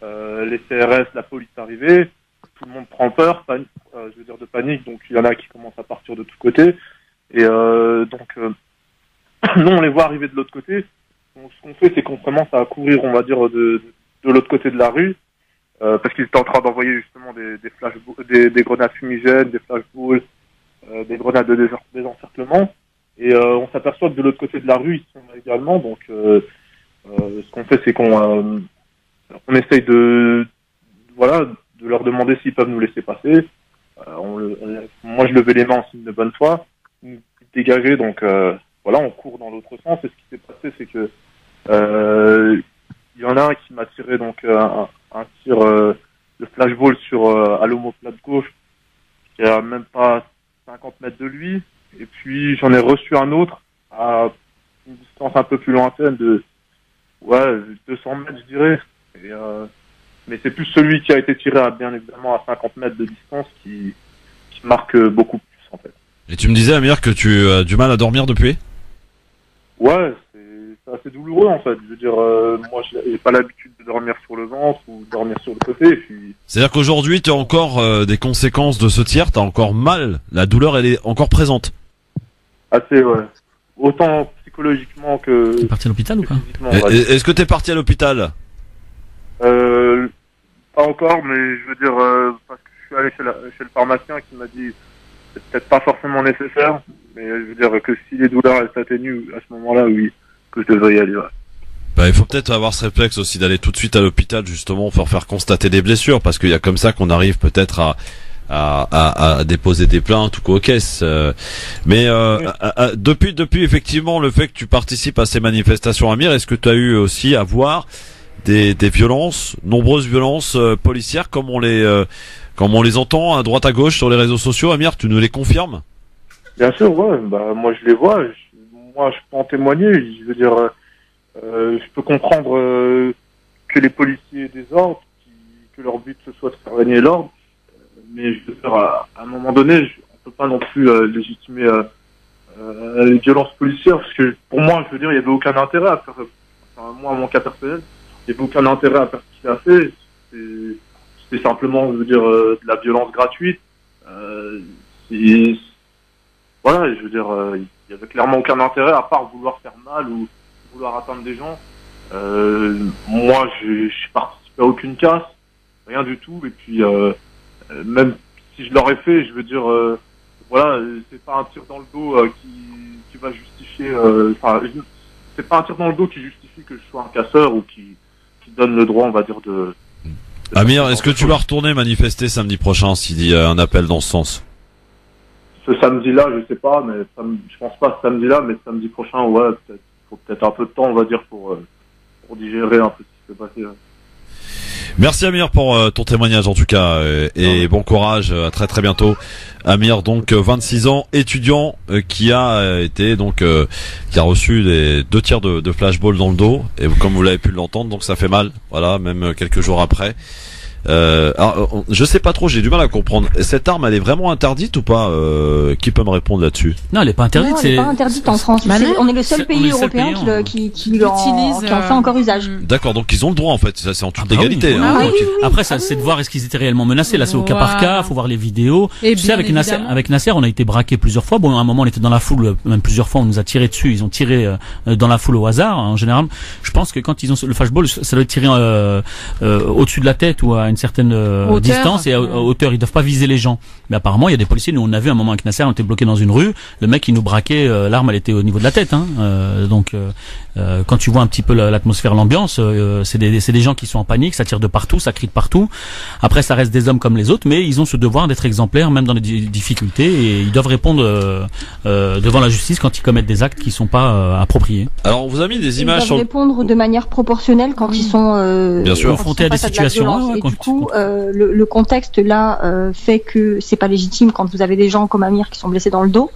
Speaker 20: les CRS, la police arriver. tout le monde prend peur, de panique, donc il y en a qui commencent à partir de tous côtés. Et nous, on les voit arriver de l'autre côté. Donc, ce qu'on fait, c'est qu'on commence à courir, on va dire, de l'autre côté de la rue, parce qu'ils étaient en train d'envoyer justement des grenades fumigènes, des flashballs, des grenades de désencerclement. Et on s'aperçoit que de l'autre côté de la rue, ils sont là également. Donc, ce qu'on fait, c'est qu'on essaye de leur demander s'ils peuvent nous laisser passer. Moi, je levais les mains en signe de bonne foi, dégager, donc on court dans l'autre sens. Et ce qui s'est passé, c'est que il y en a un qui m'a tiré donc un tir de flashball à l'omoplate gauche, qui est à même pas 50 mètres de lui. Et puis j'en ai reçu un autre à une distance un peu plus lointaine de 200 mètres, je dirais. Mais c'est plus celui qui a été tiré bien évidemment à 50 mètres de distance qui marque beaucoup plus, en fait.
Speaker 2: Et tu me disais, Amir, que tu as du mal à dormir depuis?
Speaker 20: Ouais, c'est assez douloureux, en fait. Je veux dire, moi, j'ai pas l'habitude de dormir sur le ventre ou de dormir sur le côté.
Speaker 2: C'est-à-dire qu'aujourd'hui, tu as encore des conséquences de ce tir, tu as encore mal, la douleur, elle est encore présente?
Speaker 20: Assez, ouais. Autant psychologiquement que...
Speaker 4: T'es parti à l'hôpital ou pas?
Speaker 2: Est-ce que t'es parti à l'hôpital?
Speaker 20: Pas encore, mais je veux dire, parce que je suis allé chez le pharmacien qui m'a dit c'est peut-être pas forcément nécessaire, mais je veux dire que si les douleurs elles s'atténuent à ce moment-là, oui, que je devrais y aller. Ouais.
Speaker 2: Il faut peut-être avoir ce réflexe aussi d'aller tout de suite à l'hôpital justement pour faire constater des blessures, parce qu'il y a comme ça qu'on arrive peut-être à déposer des plaintes ou quoi aux caisses. Mais depuis effectivement le fait que tu participes à ces manifestations, Amir, est-ce que tu as eu aussi à voir des violences, nombreuses violences policières comme on les entend à droite à gauche sur les réseaux sociaux? Amir, tu nous les confirmes?
Speaker 20: Bien sûr, ouais. Moi je les vois. Moi je peux en témoigner. Je veux dire, je peux comprendre que les policiers aient des ordres, que leur but ce soit de faire régner l'ordre. Mais je veux dire, à un moment donné, on peut pas non plus légitimer les violences policières, parce que pour moi, je veux dire, il y avait aucun intérêt à faire. Moi, à mon cas personnel, il n'y avait aucun intérêt à faire ce qu'il a fait. C'était simplement, je veux dire, de la violence gratuite. Voilà, je veux dire, il y avait clairement aucun intérêt à part vouloir faire mal ou vouloir atteindre des gens. Moi, je participé à aucune casse, rien du tout. Et puis, même si je l'aurais fait, je veux dire, voilà, c'est pas un tir dans le dos qui va justifier. C'est pas un tir dans le dos qui justifie que je sois un casseur ou qui donne le droit, on va dire, de
Speaker 2: Amir, est-ce que tu vas retourner manifester samedi prochain s'il y a un appel dans ce sens?
Speaker 20: Ce samedi-là, je sais pas, mais je pense pas ce samedi-là, mais samedi prochain, ouais, faut peut-être un peu de temps, on va dire, pour digérer un peu ce qui s'est passé.
Speaker 2: Merci Amir pour ton témoignage en tout cas, et bon courage, à très très bientôt. Amir, donc 26 ans, étudiant, qui a été donc qui a reçu les 2 tirs de flashball dans le dos, et comme vous l'avez pu l'entendre, donc ça fait mal, voilà, même quelques jours après. Alors, je sais pas trop, j'ai du mal à comprendre. Cette arme, elle est vraiment interdite ou pas? Qui peut me répondre là-dessus?
Speaker 4: Non, elle est pas interdite.
Speaker 5: Non, elle est pas interdite en France. On est le seul pays européen qui en fait encore usage.
Speaker 2: D'accord, donc ils ont le droit en fait. Ça, c'est en toute légalité.
Speaker 4: Oui.
Speaker 2: Hein.
Speaker 4: Oui. Après, ça, c'est de voir est-ce qu'ils étaient réellement menacés. Là, c'est au cas par cas. Faut voir les vidéos. Et tu sais, avec Nasser, on a été braqué plusieurs fois. Bon, à un moment, on était dans la foule, même plusieurs fois, on nous a tiré dessus. Ils ont tiré dans la foule au hasard. En général, je pense que quand ils ont le flashball, ça doit être tiré au-dessus de la tête ou à une certaine distance et à hauteur. Ils doivent pas viser les gens. Mais apparemment, il y a des policiers. Nous, on a vu un moment avec Nasser, on était bloqué dans une rue. Le mec, il nous braquait. L'arme, elle était au niveau de la tête. Hein. Donc, quand tu vois un petit peu l'atmosphère, l'ambiance, c'est des gens qui sont en panique. Ça tire de partout, ça crie de partout. Après, ça reste des hommes comme les autres, mais ils ont ce devoir d'être exemplaires, même dans les difficultés, et ils doivent répondre devant la justice quand ils commettent des actes qui sont pas appropriés.
Speaker 2: Alors, on vous a mis des images.
Speaker 5: Ils doivent répondre de manière proportionnelle quand ils sont
Speaker 2: bien sûr
Speaker 4: confrontés à des situations.
Speaker 5: Et du coup, le contexte là fait que c'est pas légitime quand vous avez des gens comme Amir qui sont blessés dans le dos.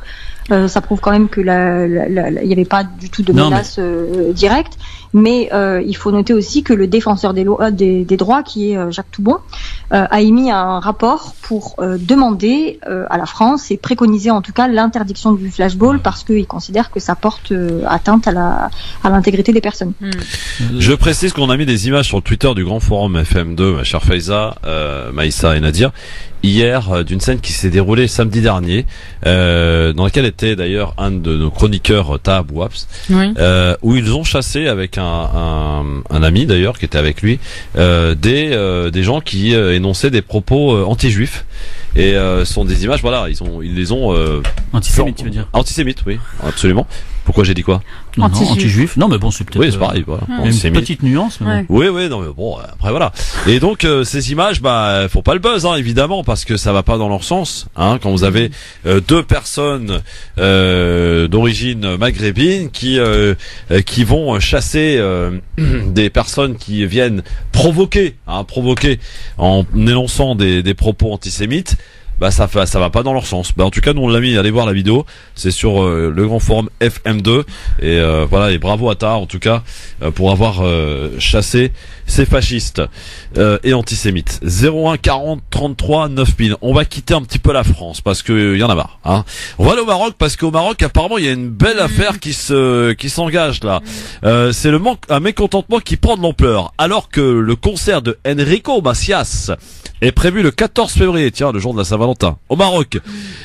Speaker 5: Ça prouve quand même que il n'y avait pas du tout de menace directe. Mais il faut noter aussi que le défenseur des droits, qui est Jacques Toubon, a émis un rapport pour demander à la France et préconiser en tout cas l'interdiction du flashball parce qu'il considère que ça porte atteinte à l'intégrité des personnes.
Speaker 2: Je précise qu'on a mis des images sur le Twitter du Grand Forum FM2, ma chère Faiza, Maïssa et Nadir, hier d'une scène qui s'est déroulée samedi dernier, dans laquelle était d'ailleurs un de nos chroniqueurs, Taha Bouabs, où ils ont chassé avec un ami d'ailleurs qui était avec lui des gens qui énonçaient des propos anti-juifs et sont des images, voilà, ils les ont
Speaker 4: antisémites, tu veux dire?
Speaker 2: Antisémites, oui, absolument. Pourquoi j'ai dit quoi?
Speaker 4: Anti-juif. Non, mais bon, c'est peut-être.
Speaker 2: Oui, c'est pareil. Voilà.
Speaker 4: Une petite nuance. Mais
Speaker 2: bon. Oui, non, mais bon, après voilà. Et donc ces images, font pas le buzz, hein, évidemment, parce que ça va pas dans leur sens. Hein, quand vous avez deux personnes d'origine maghrébine qui vont chasser des personnes qui viennent provoquer en énonçant des propos antisémites. Ça va pas dans leur sens. En tout cas, nous on l'a mis, allez voir la vidéo, c'est sur le Grand Forum FM2 et voilà, et bravo à Taha en tout cas pour avoir chassé ces fascistes et antisémites. 01 40 33 9000. On va quitter un petit peu la France parce que y en a marre, hein. On va aller au Maroc parce qu'au Maroc apparemment il y a une belle affaire qui s'engage là. C'est un mécontentement qui prend de l'ampleur alors que le concert de Enrico Macias est prévu le 14 février, tiens, le jour de la Saint-Valentin, au Maroc.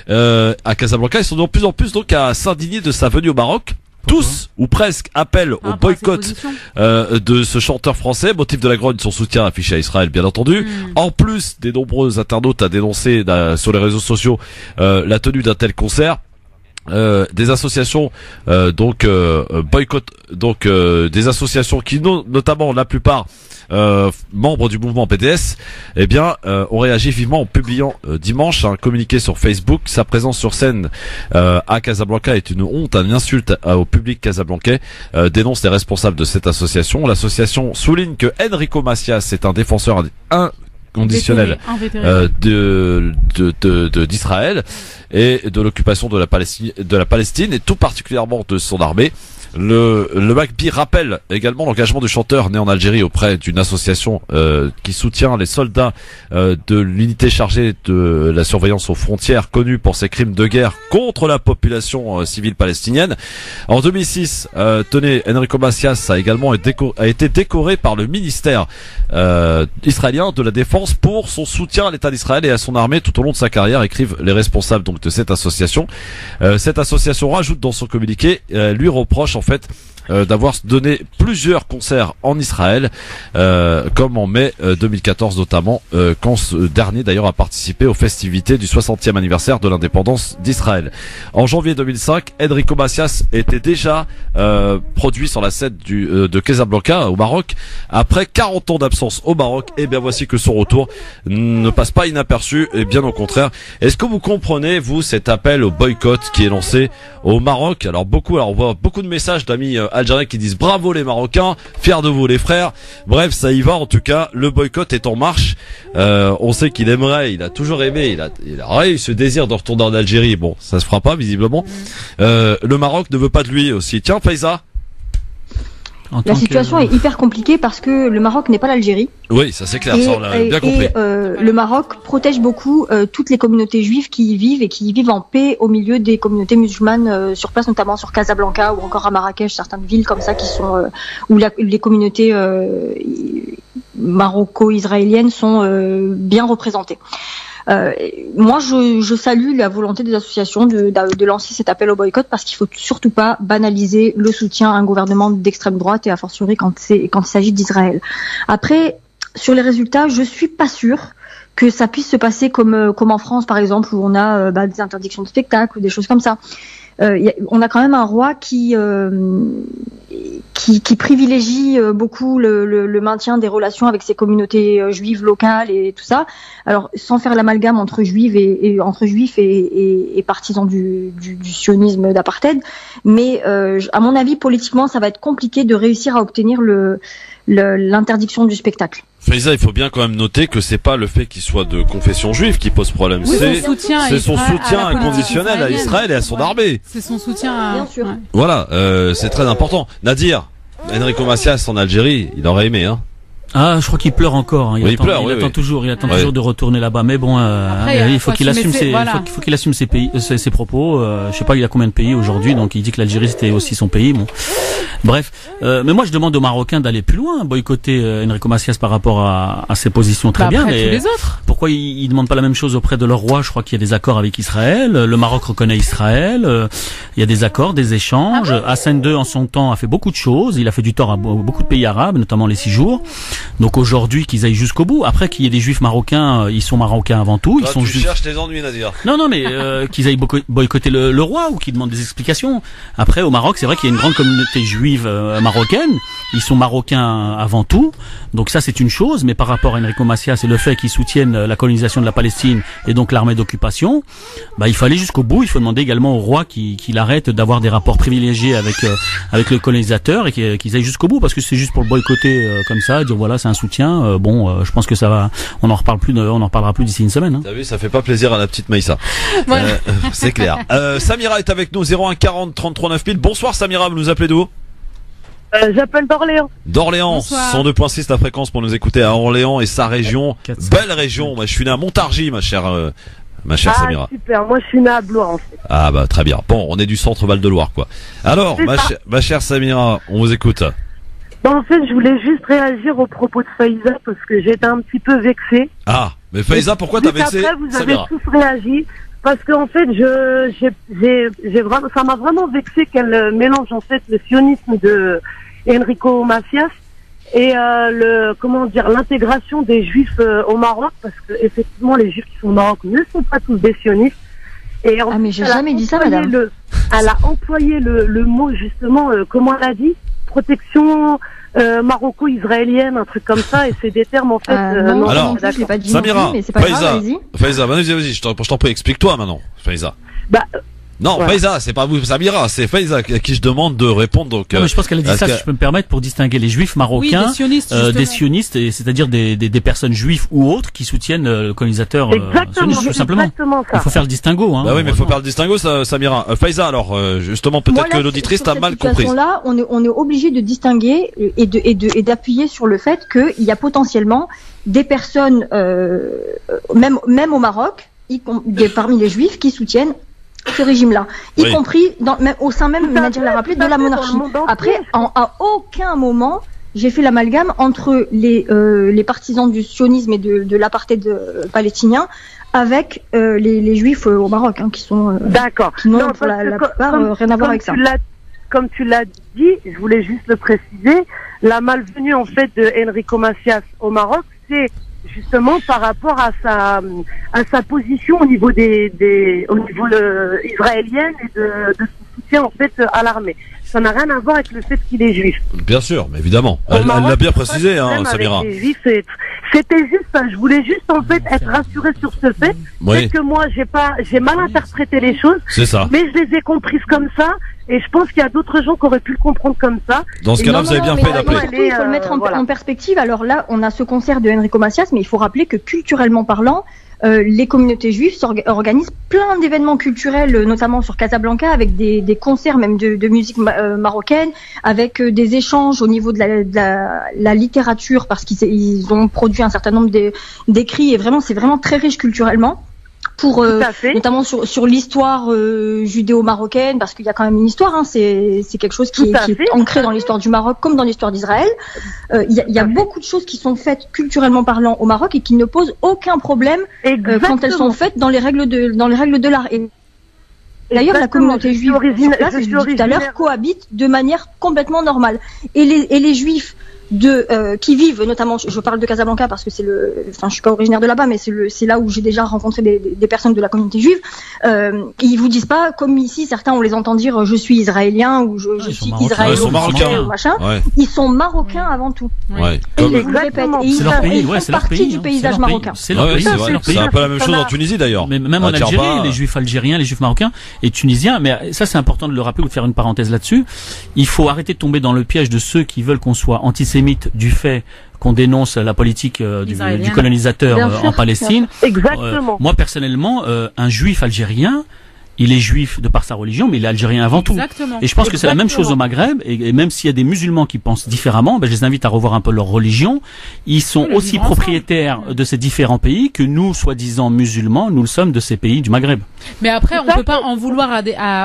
Speaker 2: À Casablanca, ils sont de plus en plus donc à s'indigner de sa venue au Maroc. Tous, ou presque, appellent au boycott de ce chanteur français, motif de la grogne, son soutien affiché à Israël, bien entendu. En plus des nombreux internautes à dénoncer sur les réseaux sociaux la tenue d'un tel concert. Des associations boycott, des associations qui notamment la plupart membres du mouvement PDS, ont réagi vivement en publiant dimanche un communiqué sur Facebook. Sa présence sur scène à Casablanca est une honte, une insulte au public casablancais, dénonce les responsables de cette association. L'association souligne que Enrico Macias est un défenseur conditionnel d'Israël et de l'occupation de la Palestine et tout particulièrement de son armée. Le MACBI rappelle également l'engagement du chanteur né en Algérie auprès d'une association qui soutient les soldats de l'unité chargée de la surveillance aux frontières, connue pour ses crimes de guerre contre la population civile palestinienne. En 2006, Enrico Macias a également été décoré par le ministère israélien de la Défense pour son soutien à l'État d'Israël et à son armée tout au long de sa carrière, écrivent les responsables donc de cette association. Cette association rajoute dans son communiqué, lui reproche en fait d'avoir donné plusieurs concerts en Israël, comme en mai 2014 notamment, quand ce dernier d'ailleurs a participé aux festivités du 60e anniversaire de l'indépendance d'Israël. En janvier 2005, Enrico Macias était déjà produit sur la scène de Casablanca au Maroc. Après 40 ans d'absence au Maroc, et bien voici que son retour ne passe pas inaperçu, et bien au contraire. Est-ce que vous comprenez, vous, cet appel au boycott qui est lancé au Maroc? Alors on voit beaucoup de messages d'amis algériens qui disent bravo les Marocains, fiers de vous les frères. Bref, ça y va en tout cas, le boycott est en marche. On sait qu'il aimerait, il a toujours aimé, il a eu ce désir de retourner en Algérie. Bon, ça se fera pas visiblement. Le Maroc ne veut pas de lui aussi. Tiens, Faiza.
Speaker 5: La situation est hyper compliquée parce que le Maroc n'est pas l'Algérie.
Speaker 2: Oui, ça c'est clair, ça on l'a bien compris.
Speaker 5: Le Maroc protège beaucoup toutes les communautés juives qui y vivent et qui y vivent en paix au milieu des communautés musulmanes sur place, notamment sur Casablanca ou encore à Marrakech, certaines villes comme ça qui sont où les communautés maroco-israéliennes sont bien représentées. Moi, je salue la volonté des associations de lancer cet appel au boycott parce qu'il faut surtout pas banaliser le soutien à un gouvernement d'extrême droite et a fortiori quand il s'agit d'Israël. Après, sur les résultats, je suis pas sûre que ça puisse se passer comme en France par exemple où on a des interdictions de spectacle ou des choses comme ça. On a quand même un roi qui privilégie beaucoup le maintien des relations avec ses communautés juives locales et tout ça. Alors sans faire l'amalgame entre juifs et partisans du sionisme d'apartheid, mais à mon avis politiquement ça va être compliqué de réussir à obtenir l'interdiction du spectacle.
Speaker 2: Faiza, il faut bien quand même noter que c'est pas le fait qu'il soit de confession juive qui pose problème.
Speaker 3: Oui,
Speaker 2: c'est
Speaker 3: son soutien
Speaker 2: inconditionnel à Israël et à son armée.
Speaker 3: C'est son soutien à...
Speaker 5: Bien sûr.
Speaker 2: Voilà, c'est très important. Nadir, Enrico Macias en Algérie, il aurait aimé, hein.
Speaker 4: Ah, je crois qu'il pleure encore. Hein. Il attend toujours de retourner là-bas. Mais bon,
Speaker 3: après,
Speaker 4: il faut qu'il assume faut qu'il assume ses propos. Je sais pas, il y a combien de pays aujourd'hui, donc il dit que l'Algérie c'était aussi son pays. Bon, bref. Mais moi, je demande aux Marocains d'aller plus loin, boycotter Enrico Macias par rapport à ses positions très bien. Mais
Speaker 3: tous les autres.
Speaker 4: Pourquoi ils demandent pas la même chose auprès de leur roi? Je crois qu'il y a des accords avec Israël. Le Maroc reconnaît Israël. Il y a des accords, des échanges. Hassan II, en son temps, a fait beaucoup de choses. Il a fait du tort à beaucoup de pays arabes, notamment les 6 jours. Donc aujourd'hui qu'ils aillent jusqu'au bout. Après qu'il y ait des juifs marocains, ils sont marocains avant tout.
Speaker 2: Là,
Speaker 4: ils sont
Speaker 2: tu cherches les ennuis, Nadir.
Speaker 4: Non, mais qu'ils aillent boycotter le roi ou qu'ils demandent des explications. Après au Maroc, c'est vrai qu'il y a une grande communauté juive marocaine. Ils sont marocains avant tout. Donc ça c'est une chose. Mais par rapport à Enrico Macias et le fait qu'ils soutiennent la colonisation de la Palestine et donc l'armée d'occupation, bah il faut aller jusqu'au bout. Il faut demander également au roi qu'il arrête d'avoir des rapports privilégiés avec le colonisateur et qu'ils aillent jusqu'au bout, parce que c'est juste pour le boycotter comme ça, dire voilà c'est un soutien. Je pense que ça va. On en reparlera plus d'ici une semaine. Hein.
Speaker 2: T'as vu, ça fait pas plaisir à la petite Maïssa. Voilà. C'est clair. Samira est avec nous, 01 40 33 9000. Bonsoir Samira, vous nous appelez d'où?
Speaker 21: J'appelle d'Orléans.
Speaker 2: D'Orléans, 102.6 la fréquence pour nous écouter à Orléans et sa région. Belle région. Moi, je suis né à Montargis, ma chère Samira.
Speaker 21: Super, moi je suis né à Blois en fait.
Speaker 2: Ah bah très bien. Bon, on est du centre Val de Loire quoi. Alors, ma chère Samira, on vous écoute.
Speaker 21: En fait, je voulais juste réagir aux propos de Faiza parce que j'étais un petit peu vexée.
Speaker 2: Ah, mais Faiza, pourquoi t'as vexé?
Speaker 21: Après, vous avez tous réagi parce qu'en fait, j'ai vraiment, ça m'a vraiment vexé qu'elle mélange en fait le sionisme de Enrico Macias et l'intégration des Juifs au Maroc, parce que effectivement, les Juifs qui sont au Maroc ne sont pas tous des sionistes. Et
Speaker 5: mais j'ai jamais dit ça, madame.
Speaker 21: Elle a employé le mot justement, comment elle a dit? Protection maroco-israélienne, un truc comme ça, et c'est des termes en fait.
Speaker 2: Alors,
Speaker 21: je l'ai pas dit
Speaker 2: Samira,
Speaker 21: mais c'est pas grave,
Speaker 2: Faiza, vas-y, je t'en prie, explique-toi maintenant, Faiza. Non,
Speaker 21: voilà.
Speaker 2: Faiza, c'est pas vous, Samira, c'est Faiza à qui je demande de répondre. Donc,
Speaker 4: non, mais je pense qu'elle a dit ça, si je peux me permettre, pour distinguer les juifs marocains, des sionistes, c'est-à-dire des personnes juives ou autres qui soutiennent le colonisateur sioniste, tout simplement. Il faut faire le distinguo. Hein,
Speaker 2: bah oui, mais il faut faire le distinguo, Samira. Faiza, alors, justement, peut-être que l'auditrice t'a mal compris.
Speaker 5: Là, on est obligé de distinguer et d'appuyer sur le fait qu'il y a potentiellement des personnes, même au Maroc, parmi les juifs, qui soutiennent ce régime-là, y compris au sein même, Nadir l'a rappelé, de la monarchie. Après, à aucun moment, j'ai fait l'amalgame entre les partisans du sionisme et de l'apartheid palestinien avec les juifs au Maroc, qui sont qui n'ont pour la plupart rien à voir avec ça.
Speaker 21: Comme tu l'as dit, je voulais juste le préciser, la malvenue en fait de Enrico Macias au Maroc, c'est justement par rapport à sa position au niveau israélienne et de son soutien en fait à l'armée. Ça n'a rien à voir avec le fait qu'il est juif.
Speaker 2: Bien sûr, mais évidemment. Elle l'a bien précisé, Samira.
Speaker 21: C'était juste ça. Je voulais juste en fait être rassurée sur ce fait. Peut-être que moi j'ai mal interprété les choses.
Speaker 2: C'est ça.
Speaker 21: Mais je les ai comprises comme ça. Et je pense qu'il y a d'autres gens qui auraient pu le comprendre comme ça.
Speaker 2: Dans ce cas-là, vous avez bien fait d'appeler.
Speaker 5: Il faut le mettre en perspective. Alors là, on a ce concert de Enrico Macias, mais il faut rappeler que culturellement parlant, les communautés juives organisent plein d'événements culturels, notamment sur Casablanca, avec des concerts même de musique marocaine, avec des échanges au niveau de la littérature, parce qu'ils ont produit un certain nombre d'écrits, et vraiment, c'est vraiment très riche culturellement. Notamment sur l'histoire judéo-marocaine, parce qu'il y a quand même une histoire, c'est quelque chose qui est ancré dans l'histoire du Maroc comme dans l'histoire d'Israël. Il y a beaucoup de choses qui sont faites culturellement parlant au Maroc et qui ne posent aucun problème quand elles sont faites dans les règles de l'art. Et d'ailleurs, la communauté juive sur place, je l'ai dit tout à l'heure, cohabite de manière complètement normale. Et les juifs qui vivent, notamment, je parle de Casablanca parce que je suis pas originaire de là-bas, mais c'est là où j'ai déjà rencontré des personnes de la communauté juive. Ils vous disent pas, comme ici, certains on les entend dire je suis israélien ou je suis israélo, machin. Ouais. Ils sont marocains avant tout.
Speaker 2: Ouais.
Speaker 5: Et ils vous répètent. Et ils font partie du paysage marocain.
Speaker 2: C'est leur pays. C'est un peu la même chose en Tunisie d'ailleurs.
Speaker 4: Mais même en Algérie, les juifs algériens, les juifs marocains et tunisiens, mais ça c'est important de le rappeler ou de faire une parenthèse là-dessus. Il faut arrêter de tomber dans le piège de ceux qui veulent qu'on soit antisémite antisémite du fait qu'on dénonce la politique du colonisateur en Palestine.
Speaker 21: Exactement.
Speaker 4: Moi personnellement, un juif algérien, il est juif de par sa religion, mais il est algérien avant tout.
Speaker 3: Exactement.
Speaker 4: Et je pense que c'est la même chose au Maghreb, et même s'il y a des musulmans qui pensent différemment, je les invite à revoir un peu leur religion. Ils sont aussi propriétaires de ces différents pays que nous, soi-disant musulmans, nous le sommes de ces pays du Maghreb.
Speaker 3: Mais après, on peut pas en vouloir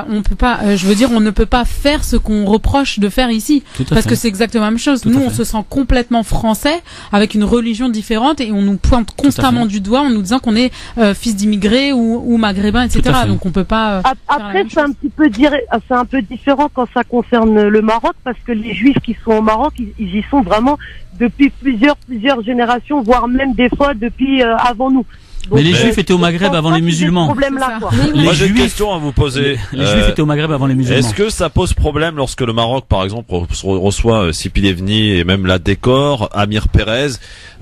Speaker 3: on peut pas, on ne peut pas faire ce qu'on reproche de faire ici. Parce que c'est exactement la même chose. Nous, on se sent complètement français, avec une religion différente, et on nous pointe constamment du doigt en nous disant qu'on est fils d'immigrés ou maghrébins, etc. Donc on peut pas.
Speaker 21: Après, c'est un peu différent quand ça concerne le Maroc, parce que les Juifs qui sont au Maroc, ils y sont vraiment depuis plusieurs générations, voire même des fois depuis avant nous. Donc,
Speaker 4: mais les Juifs étaient au Maghreb avant les musulmans.
Speaker 2: Moi j'ai une question à vous poser.
Speaker 4: Les Juifs étaient au Maghreb avant les musulmans.
Speaker 2: Est-ce que ça pose problème lorsque le Maroc, par exemple, reçoit Sipil Evni et même la Décor, Amir Pérez,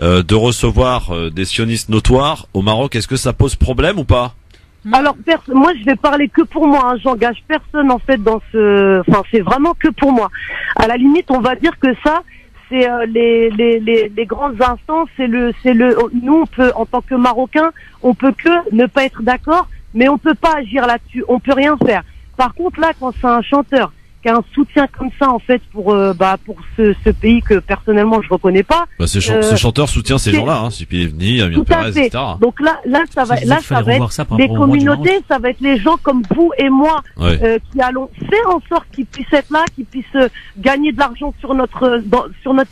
Speaker 2: de recevoir des sionistes notoires au Maroc? Est-ce que ça pose problème ou pas?
Speaker 21: Alors, moi, je vais parler que pour moi. J'engage personne en fait dans c'est vraiment que pour moi. À la limite, on va dire que ça, c'est les grandes instances. Nous, on peut, en tant que Marocains, on peut que ne pas être d'accord, mais on peut pas agir là-dessus. On peut rien faire. Par contre, là, quand c'est un chanteur qui a un soutien comme ça, en fait, pour ce pays que personnellement je reconnais pas.
Speaker 2: Ce chanteur soutient ces gens-là, Sipil Evni, Amir Pérez, etc.
Speaker 21: Donc là, ça va être les communautés, ça va être les gens comme vous et moi qui allons faire en sorte qu'ils puissent être là, qu'ils puissent gagner de l'argent sur notre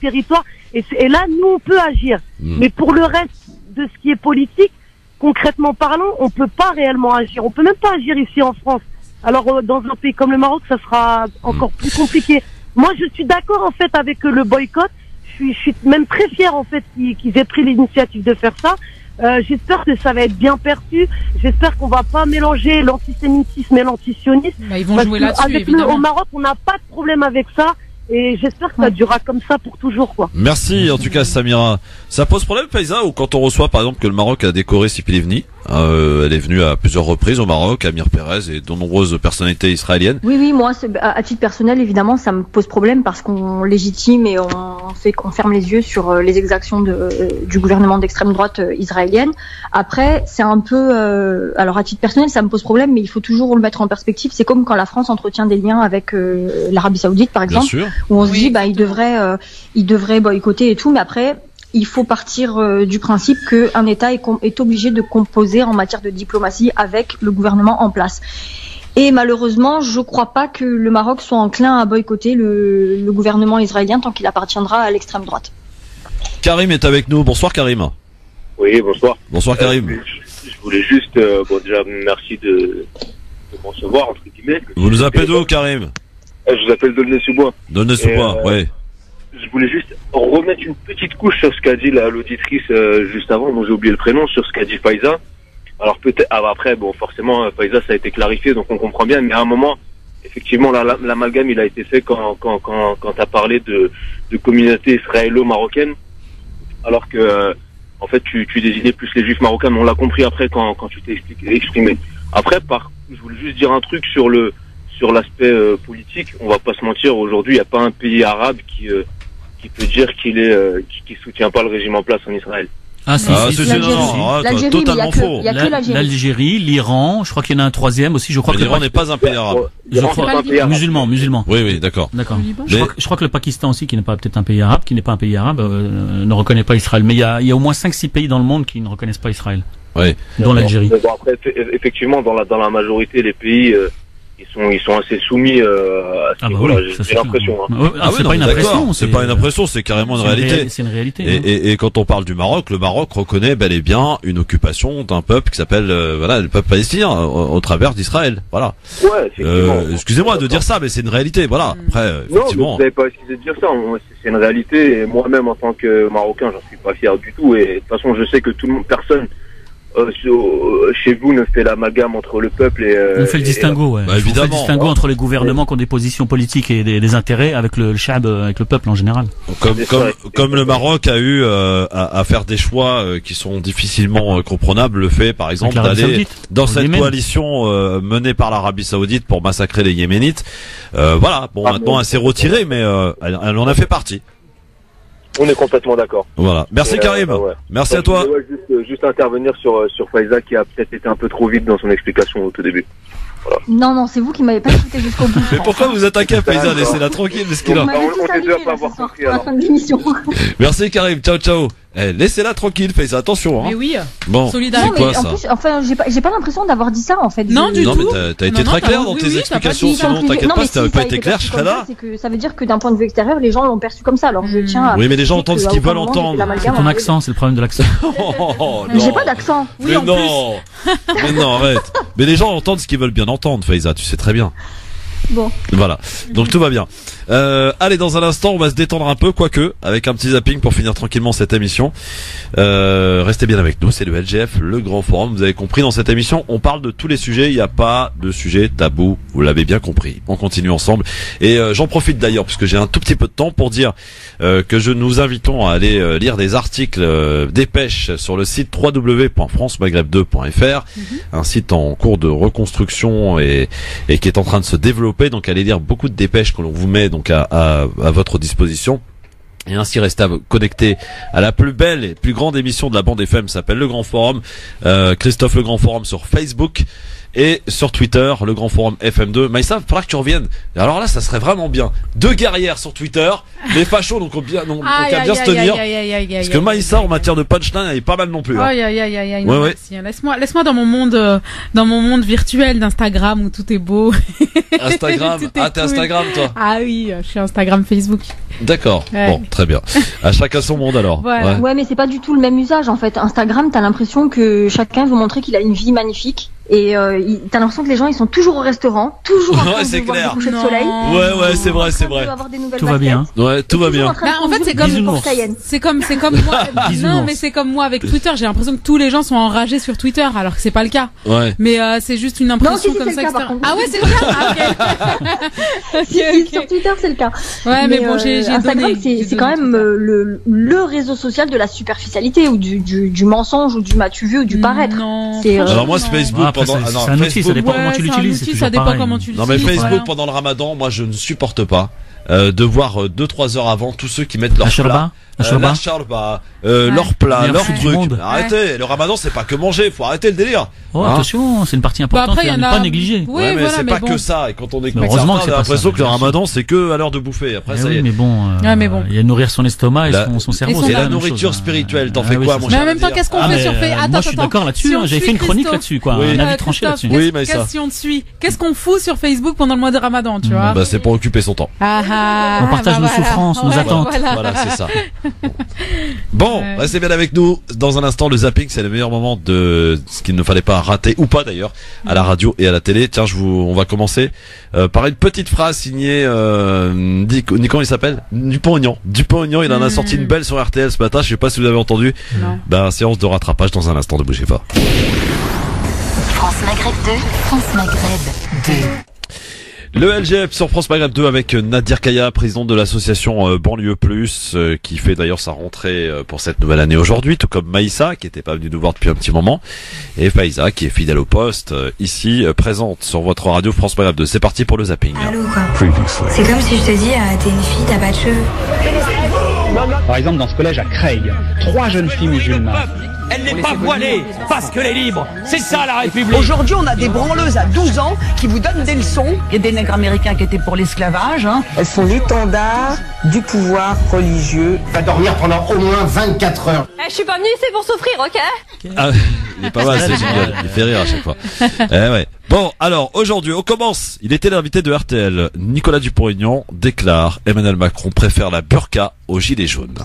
Speaker 21: territoire. Et là, nous, on peut agir. Mais pour le reste de ce qui est politique, concrètement parlant, on peut pas réellement agir. On peut même pas agir ici en France. Alors, dans un pays comme le Maroc, ça sera encore plus compliqué. Moi, je suis d'accord, en fait, avec le boycott. Je suis même très fière, en fait, qu'ils aient pris l'initiative de faire ça. J'espère que ça va être bien perçu. J'espère qu'on va pas mélanger l'antisémitisme et l'antisionisme.
Speaker 3: Ils vont jouer là-dessus, évidemment.
Speaker 21: Au Maroc, on n'a pas de problème avec ça. Et j'espère que ça durera comme ça pour toujours, quoi.
Speaker 2: Merci, en tout cas, Samira. Ça pose problème, Faiza, ou quand on reçoit, par exemple, que le Maroc a décoré Sipil Evni? Elle est venue à plusieurs reprises au Maroc, Amir Pérez et de nombreuses personnalités israéliennes.
Speaker 5: Oui, moi, à titre personnel, évidemment, ça me pose problème parce qu'on légitime et qu'on ferme les yeux sur les exactions du gouvernement d'extrême droite israélienne. Après, c'est un peu, alors à titre personnel, ça me pose problème, mais il faut toujours le mettre en perspective. C'est comme quand la France entretient des liens avec l'Arabie Saoudite, par exemple, où on se dit, il devrait boycotter et tout, mais après, il faut partir du principe qu'un État est obligé de composer en matière de diplomatie avec le gouvernement en place. Et malheureusement, je crois pas que le Maroc soit enclin à boycotter le gouvernement israélien tant qu'il appartiendra à l'extrême droite.
Speaker 2: Karim est avec nous. Bonsoir Karim.
Speaker 6: Oui, bonsoir.
Speaker 2: Bonsoir Karim.
Speaker 6: Je voulais juste, déjà merci de me recevoir, entre guillemets.
Speaker 2: Vous nous appelez d'où, Karim?
Speaker 6: Je vous appelle d'Aulnay-sous-Bois.
Speaker 2: D'Aulnay-sous-Bois, oui.
Speaker 6: Je voulais juste remettre une petite couche sur ce qu'a dit l'auditrice juste avant, dont j'ai oublié le prénom, sur ce qu'a dit Faiza. Alors peut-être, après, forcément, Faiza, ça a été clarifié, donc on comprend bien, mais à un moment, effectivement, l'amalgame, il a été fait quand t'as parlé de communauté israélo-marocaine, alors que, en fait, tu désignais plus les juifs marocains, mais on l'a compris après quand tu t'es exprimé. Après, je voulais juste dire un truc sur l'aspect politique. On va pas se mentir, aujourd'hui, il n'y a pas un pays arabe qui peut dire qui soutient pas le régime en place en Israël.
Speaker 2: L'Algérie, totalement faux.
Speaker 4: L'Algérie, l'Iran, je crois qu'il y en a un troisième aussi. Je crois que
Speaker 2: l'Iran n'est pas un pays arabe.
Speaker 4: Musulman.
Speaker 2: Oui, d'accord.
Speaker 4: Je crois que le Pakistan aussi, qui n'est pas peut-être un pays arabe, ne reconnaît pas Israël. Mais il y a au moins 5-6 pays dans le monde qui ne reconnaissent pas Israël.
Speaker 2: Oui.
Speaker 4: Dont l'Algérie.
Speaker 6: Après, effectivement, dans la majorité des pays, ils sont assez soumis à ce niveau-là, j'ai l'impression.
Speaker 4: C'est pas une impression.
Speaker 2: C'est pas une impression, c'est carrément une réalité.
Speaker 4: C'est une réalité.
Speaker 2: Et quand on parle du Maroc, le Maroc reconnaît bel et bien une occupation d'un peuple qui s'appelle le peuple palestinien au travers d'Israël. Voilà.
Speaker 6: Ouais,
Speaker 2: excusez-moi de dire ça, mais c'est une réalité. Voilà. Après, effectivement.
Speaker 6: Non, vous n'avez pas excusé de dire ça. C'est une réalité. Et moi-même, en tant que Marocain, j'en suis pas fier du tout. Et de toute façon, je sais que personne chez vous ne fait l'amalgame entre le peuple et
Speaker 4: on fait le distinguo,
Speaker 2: évidemment.
Speaker 4: On fait le distinguo entre les gouvernements qui ont des positions politiques et des intérêts avec le shab, avec le peuple en général.
Speaker 2: Comme le Maroc a eu à faire des choix qui sont difficilement comprenables, le fait par exemple d'aller dans cette coalition menée par l'Arabie Saoudite pour massacrer les Yéménites. Maintenant elle s'est retirée, mais elle en a fait partie.
Speaker 6: On est complètement d'accord.
Speaker 2: Voilà. Merci Karim. Merci à toi.
Speaker 6: Je voulais juste intervenir sur Faiza qui a peut-être été un peu trop vite dans son explication au tout début. Voilà.
Speaker 5: Non, c'est vous qui m'avez pas écouté jusqu'au bout.
Speaker 2: Mais pourquoi vous attaquez à Faiza? Laissez-la tranquille, parce qu'il a.
Speaker 6: On est deux à pas avoir compris.
Speaker 5: À la fin de l'émission.
Speaker 2: Merci Karim. Ciao. Laissez-la tranquille, Faiza, attention. Hein.
Speaker 3: Mais oui.
Speaker 2: Bon,
Speaker 3: solidarité.
Speaker 2: c'est quoi ça?
Speaker 5: En plus, enfin, j'ai pas l'impression d'avoir dit ça en fait.
Speaker 3: Non, du tout.
Speaker 2: mais t'as été très clair dans tes explications. Sinon, t'inquiète pas, si t'avais pas été clair, je serais là.
Speaker 5: Ça veut dire que d'un point de vue extérieur, les gens l'ont perçu comme ça. Alors je tiens à.
Speaker 2: Oui, mais les gens entendent ce qu'ils veulent entendre.
Speaker 4: C'est ton accent, c'est le problème de l'accent.
Speaker 5: J'ai pas d'accent.
Speaker 2: Mais non. Mais non, arrête. Mais les gens entendent ce qu'ils veulent bien entendre, Faiza, tu sais très bien.
Speaker 5: Bon.
Speaker 2: Voilà. Donc tout va bien. Allez, dans un instant, on va se détendre un peu, quoique, avec un petit zapping pour finir tranquillement cette émission. Restez bien avec nous, c'est le LGF, le grand forum. Vous avez compris, dans cette émission, on parle de tous les sujets. Il n'y a pas de sujet tabou. Vous l'avez bien compris. On continue ensemble. Et j'en profite d'ailleurs, puisque j'ai un tout petit peu de temps pour dire que nous invitons à aller lire des articles dépêches sur le site www.francemaghreb2.fr, un site en cours de reconstruction et qui est en train de se développer. Donc allez lire beaucoup de dépêches que l'on vous met donc à votre disposition. Et ainsi restez connectés à la plus belle et plus grande émission de la bande FM, s'appelle Le Grand Forum. Christophe Le Grand Forum sur Facebook et sur Twitter, Le Grand Forum FM2. Maïssa, il faudra que tu reviennes. Alors là, ça serait vraiment bien. 2 guerrières sur Twitter, les fachos donc qu'à bien se tenir. Parce que Maïssa, en matière de punchline, elle est pas mal non plus.
Speaker 3: Laisse-moi dans mon monde virtuel d'Instagram où tout est beau.
Speaker 2: Instagram. T'es Instagram, toi?
Speaker 3: Ah oui, je suis Instagram, Facebook.
Speaker 2: D'accord. Ouais. Bon, très bien. À chacun son monde alors.
Speaker 5: Voilà. Ouais, mais c'est pas du tout le même usage en fait. Instagram, t'as l'impression que chacun veut montrer qu'il a une vie magnifique. Et t'as l'impression que les gens ils sont toujours au restaurant, toujours en train de voir le coucher de soleil.
Speaker 2: Ouais, c'est vrai.
Speaker 4: Tout va bien.
Speaker 2: Ouais, tout va bien.
Speaker 3: En fait, c'est comme moi. Non, mais c'est comme moi avec Twitter. J'ai l'impression que tous les gens sont enragés sur Twitter, alors que c'est pas le cas.
Speaker 2: Ouais.
Speaker 3: Mais c'est juste une impression comme ça. Ah ouais, c'est le cas.
Speaker 5: Sur Twitter, c'est le cas.
Speaker 3: Ouais, mais bon, j'ai
Speaker 5: Instagram, c'est quand même le réseau social de la superficialité ou du mensonge ou du m'as-tu vu ou du paraître.
Speaker 2: Alors moi, c'est Facebook.
Speaker 4: C'est un outil, ça dépend comment tu l'utilises.
Speaker 3: Ça dépend comment tu l'utilises.
Speaker 2: Non mais Facebook pendant le Ramadan, moi je ne supporte pas de voir 2-3 heures avant tous ceux qui mettent leur plat. Leur plat, leur truc. Arrêtez, le Ramadan c'est pas que manger, faut arrêter le délire.
Speaker 4: Attention, c'est une partie importante à ne pas négliger.
Speaker 2: Ouais, mais c'est pas que ça. Et quand on est
Speaker 4: heureusement,
Speaker 2: j'ai l'impression que le Ramadan c'est que à l'heure de bouffer. Après ça y est.
Speaker 4: Mais bon, il y a nourrir son estomac et son cerveau.
Speaker 2: C'est la nourriture spirituelle. T'en fais quoi, mon
Speaker 3: cher? Mais en même temps, qu'est-ce qu'on fait sur Facebook?
Speaker 4: Moi, je suis d'accord là-dessus. J'avais fait une chronique là-dessus, quoi. Un avis tranché là-dessus.
Speaker 2: Oui, mais ça.
Speaker 3: Question de suite. Qu'est-ce qu'on fout sur Facebook pendant le mois de Ramadan, tu vois?
Speaker 2: Bah, c'est pour occuper son temps.
Speaker 4: On partage nos souffrances, nos attentes.
Speaker 2: Voilà, c'est ça. Bon, restez bien avec nous. Dans un instant, le zapping, c'est le meilleur moment de ce qu'il ne fallait pas rater, ou pas d'ailleurs, à la radio et à la télé. Tiens, on va commencer par une petite phrase signée, comment il s'appelle? Dupont-Aignan. Dupont-Aignan, il en a sorti une belle sur RTL ce matin. Je sais pas si vous avez entendu. Non. Séance de rattrapage dans un instant, ne bougez pas.
Speaker 1: France Maghreb 2, France Maghreb 2.
Speaker 2: Le LGF sur France Maghreb 2 avec Nadir Kaya, présidente de l'association Banlieue Plus, qui fait d'ailleurs sa rentrée pour cette nouvelle année aujourd'hui, tout comme Maïssa, qui n'était pas venue nous voir depuis un petit moment, et Faiza, qui est fidèle au poste, ici, présente sur votre radio France Maghreb 2. C'est parti pour le zapping.
Speaker 8: Allô, quoi. C'est comme si je te dis, t'es une fille, t'as pas de cheveux.
Speaker 22: Par exemple, dans ce collège à Creil, 3 jeunes filles musulmanes.
Speaker 23: Elle n'est pas voilée parce qu'elle est libre. C'est ça la République.
Speaker 24: Aujourd'hui, on a des branleuses à 12 ans qui vous donnent des leçons. Il y a des nègres américains qui étaient pour l'esclavage.
Speaker 25: Elles sont l'étendard du pouvoir religieux.
Speaker 26: Va dormir pendant au moins 24 heures.
Speaker 27: Je suis pas venue ici pour souffrir, ok?
Speaker 2: Ah, il est pas mal, c'est génial. Il fait rire à chaque fois. Ouais. Bon, alors, aujourd'hui, on commence. Il était l'invité de RTL. Nicolas Dupont-Aignan déclare Emmanuel Macron préfère la burqa aux gilets jaunes.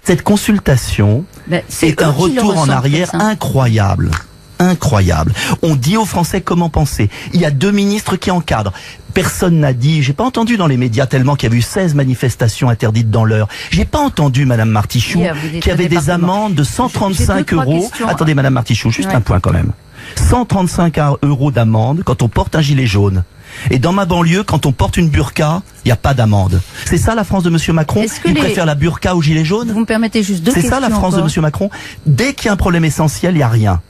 Speaker 28: Cette consultation est un retour en arrière incroyable. Incroyable. On dit aux Français comment penser. Il y a 2 ministres qui encadrent. Personne n'a dit, j'ai pas entendu dans les médias tellement qu'il y a eu 16 manifestations interdites dans l'heure. J'ai pas entendu Madame Martichoux qui avait des amendes de 135 euros. Attendez Madame Martichoux, juste un point quand même. 135 euros d'amende quand on porte un gilet jaune. Et dans ma banlieue, quand on porte une burqa, il n'y a pas d'amende. C'est ça la France de Monsieur Macron? Il préfère la burqa au gilet jaune?
Speaker 8: Vous me permettez juste 2 questions.
Speaker 28: C'est ça la France de Monsieur Macron? Dès qu'il y a un problème essentiel, il n'y a rien.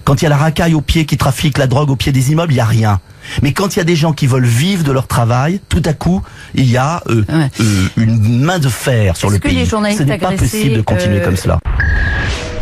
Speaker 28: Quand il y a la racaille au pied qui trafique la drogue au pied des immeubles, il y a rien. Mais quand il y a des gens qui veulent vivre de leur travail, tout à coup, il y a une main de fer sur le pays. Ce n'est pas possible de continuer comme cela.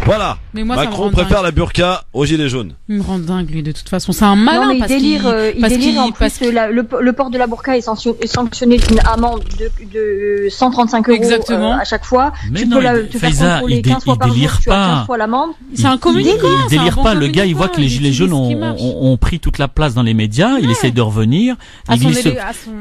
Speaker 2: Voilà.
Speaker 3: Mais moi,
Speaker 2: Macron préfère la burqa aux gilets jaunes.
Speaker 3: Il me rend dingue, lui, de toute façon. C'est un malin.
Speaker 5: Non, mais
Speaker 3: parce
Speaker 5: il délire en plus, le port de la burqa est sanctionné d'une amende de 135 € à chaque fois.
Speaker 4: Mais
Speaker 5: tu
Speaker 4: non,
Speaker 5: peux te faire contrôler 15 fois par jour, tu as 15 fois l'amende.
Speaker 3: C'est un communicant.
Speaker 4: Il délire pas. Le gars, il voit que les gilets jaunes ont pris toute la place dans les médias. Il essaye de revenir.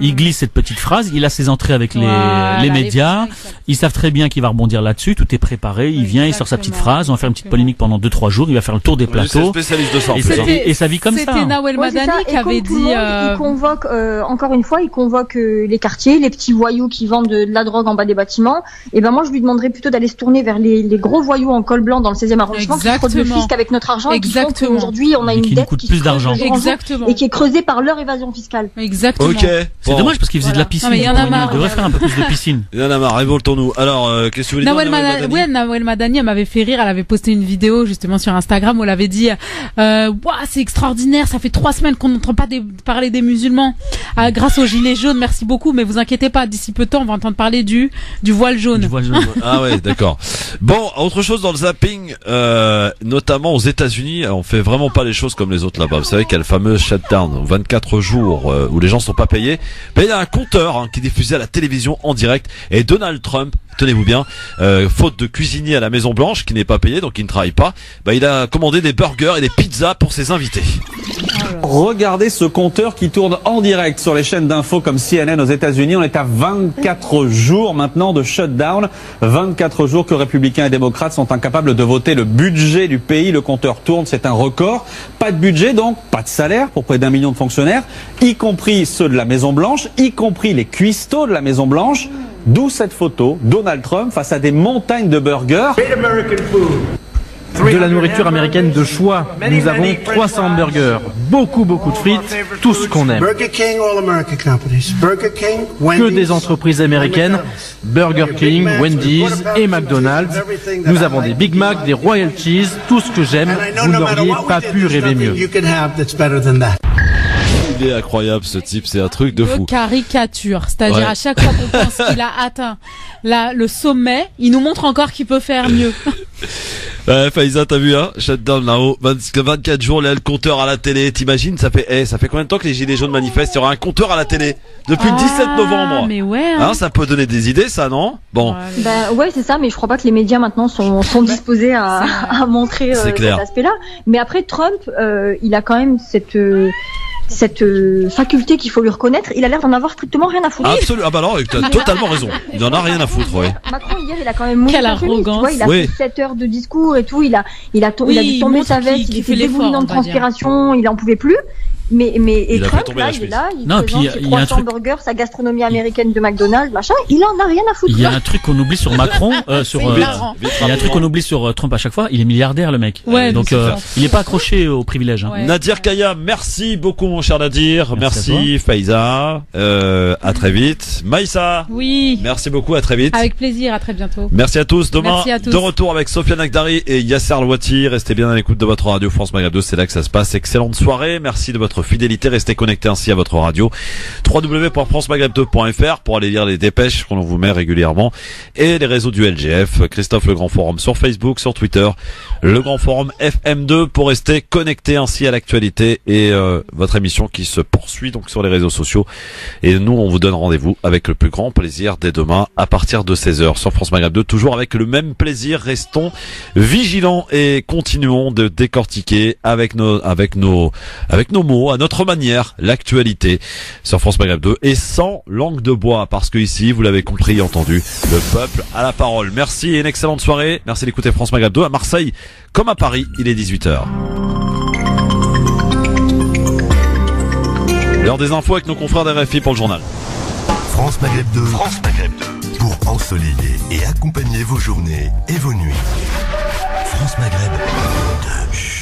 Speaker 4: Il glisse cette petite phrase. Il a ses entrées avec les médias. Ils savent très bien qu'il va rebondir là-dessus. Tout est préparé. Il vient, il sort sa petite phrase. On va faire une petite polémique pendant 2-3 jours. Il va faire le tour des plateaux.
Speaker 2: Spécialiste de ça.
Speaker 4: Et ça vit comme ça.
Speaker 3: C'était Nawel Madani qui avait dit.
Speaker 5: Il convoque encore une fois, il convoque les quartiers, les petits voyous qui vendent de la drogue en bas des bâtiments. Et ben moi, je lui demanderais plutôt d'aller se tourner vers les gros voyous en col blanc dans le 16e arrondissement qui fraudent le fisc avec notre argent.
Speaker 3: Exactement.
Speaker 5: Aujourd'hui, on a une dette qui
Speaker 4: plus d'argent.
Speaker 5: Et qui est creusée par leur évasion fiscale.
Speaker 3: Exactement.
Speaker 2: Ok.
Speaker 4: C'est dommage parce qu'il faisait de la piscine.
Speaker 3: Il y en a marre.
Speaker 4: Il devrait faire un peu plus de piscine.
Speaker 2: Il y en a marre. Révoltons-nous. Alors, qu'est-ce que vous voulez dire?
Speaker 3: Nawel Madani, elle m'avait fait rire. Elle avait posté une vidéo justement sur Instagram où elle avait dit c'est extraordinaire, ça fait 3 semaines qu'on n'entend pas parler des musulmans grâce aux gilets jaunes, merci beaucoup, mais vous inquiétez pas, d'ici peu de temps on va entendre parler du voile jaune.
Speaker 2: Ah ouais, d'accord. Bon, autre chose dans le zapping, notamment aux États-Unis, on fait vraiment pas les choses comme les autres là-bas. Vous savez qu'il y a le fameux shutdown, 24 jours où les gens sont pas payés. Ben, il y a un compteur qui diffusait à la télévision en direct, et Donald Trump, tenez-vous bien, faute de cuisinier à la Maison Blanche qui n'est pas payé, donc il ne travaille pas, il a commandé des burgers et des pizzas pour ses invités.
Speaker 7: Regardez ce compteur qui tourne en direct sur les chaînes d'infos comme CNN aux États-Unis. On est à 24 jours maintenant de shutdown. 24 jours que républicains et démocrates sont incapables de voter le budget du pays. Le compteur tourne, c'est un record. Pas de budget, donc pas de salaire pour près d'1 million de fonctionnaires, y compris ceux de la Maison Blanche, y compris les cuistots de la Maison Blanche. D'où cette photo, Donald Trump face à des montagnes de burgers.
Speaker 9: De la nourriture américaine de choix. Nous avons 300 hamburgers, beaucoup de frites, tout ce qu'on aime. Que des entreprises américaines, Burger King, Wendy's et McDonald's. Nous avons des Big Mac, des Royal Cheese, tout ce que j'aime. Vous n'auriez pas pu rêver mieux.
Speaker 2: Il est incroyable ce type, c'est un truc de fou.
Speaker 3: Caricature, c'est-à-dire à chaque fois qu'on pense qu'il a atteint le sommet, il nous montre encore qu'il peut faire mieux.
Speaker 2: Faiza, t'as vu shutdown là-haut, 24 jours, là, le compteur à la télé, t'imagines, ça fait combien de temps que les gilets jaunes manifestent? Il y aura un compteur à la télé depuis le 17 novembre.
Speaker 3: Mais ouais.
Speaker 2: Ça peut donner des idées, ça, non? Bon.
Speaker 5: Ouais, c'est ça, mais je crois pas que les médias maintenant sont disposés à montrer cet aspect-là. Mais après, Trump, il a quand même cette faculté qu'il faut lui reconnaître, il a l'air d'en avoir strictement rien à foutre.
Speaker 2: Absolument. Ah bah non, tu as totalement raison. Il en a rien à foutre, ouais.
Speaker 5: Macron hier, il a quand même montré
Speaker 3: quelle arrogance.
Speaker 5: Il a fait 7 heures de discours et tout, il a dû tomber sa veste, il était dégoulinant de transpiration, il en pouvait plus. Mais Trump, là, il est là, il présente ses 300 burgers, sa gastronomie américaine de McDonald's, machin, il en a rien à foutre.
Speaker 4: Il y a un truc qu'on oublie sur Macron, il y a un truc qu'on oublie sur Trump à chaque fois, il est milliardaire, le mec.
Speaker 3: Ouais,
Speaker 4: donc il est pas accroché aux privilèges.
Speaker 3: Ouais.
Speaker 2: Nadir Kaya, merci beaucoup mon cher Nadir, merci Faiza, à très vite. Maïssa,
Speaker 3: oui,
Speaker 2: merci beaucoup, à très vite.
Speaker 3: Avec plaisir, à très bientôt.
Speaker 2: Merci à tous. Demain,
Speaker 3: à tous.
Speaker 2: De retour avec Sofiane Akdari et Yasser Louati. Restez bien à l'écoute de votre radio France Maghreb 2, c'est là que ça se passe. Excellente soirée, merci de votre fidélité, restez connectés ainsi à votre radio www.francemaghreb2.fr pour aller lire les dépêches qu'on vous met régulièrement et les réseaux du LGF, Christophe Le Grand Forum sur Facebook, sur Twitter, Le Grand Forum FM2 pour rester connectés ainsi à l'actualité et votre émission qui se poursuit donc sur les réseaux sociaux et nous on vous donne rendez-vous avec le plus grand plaisir dès demain à partir de 16h sur France Maghreb 2, toujours avec le même plaisir. Restons vigilants et continuons de décortiquer avec nos mots, à notre manière, l'actualité sur France Maghreb 2 et sans langue de bois parce que ici, vous l'avez compris et entendu, le peuple a la parole. Merci et une excellente soirée. Merci d'écouter France Maghreb 2 à Marseille comme à Paris. Il est 18h. L'heure des infos avec nos confrères d'RFI pour le journal.
Speaker 10: France Maghreb 2. France Maghreb 2. Pour ensoleiller et accompagner vos journées et vos nuits. France Maghreb 2.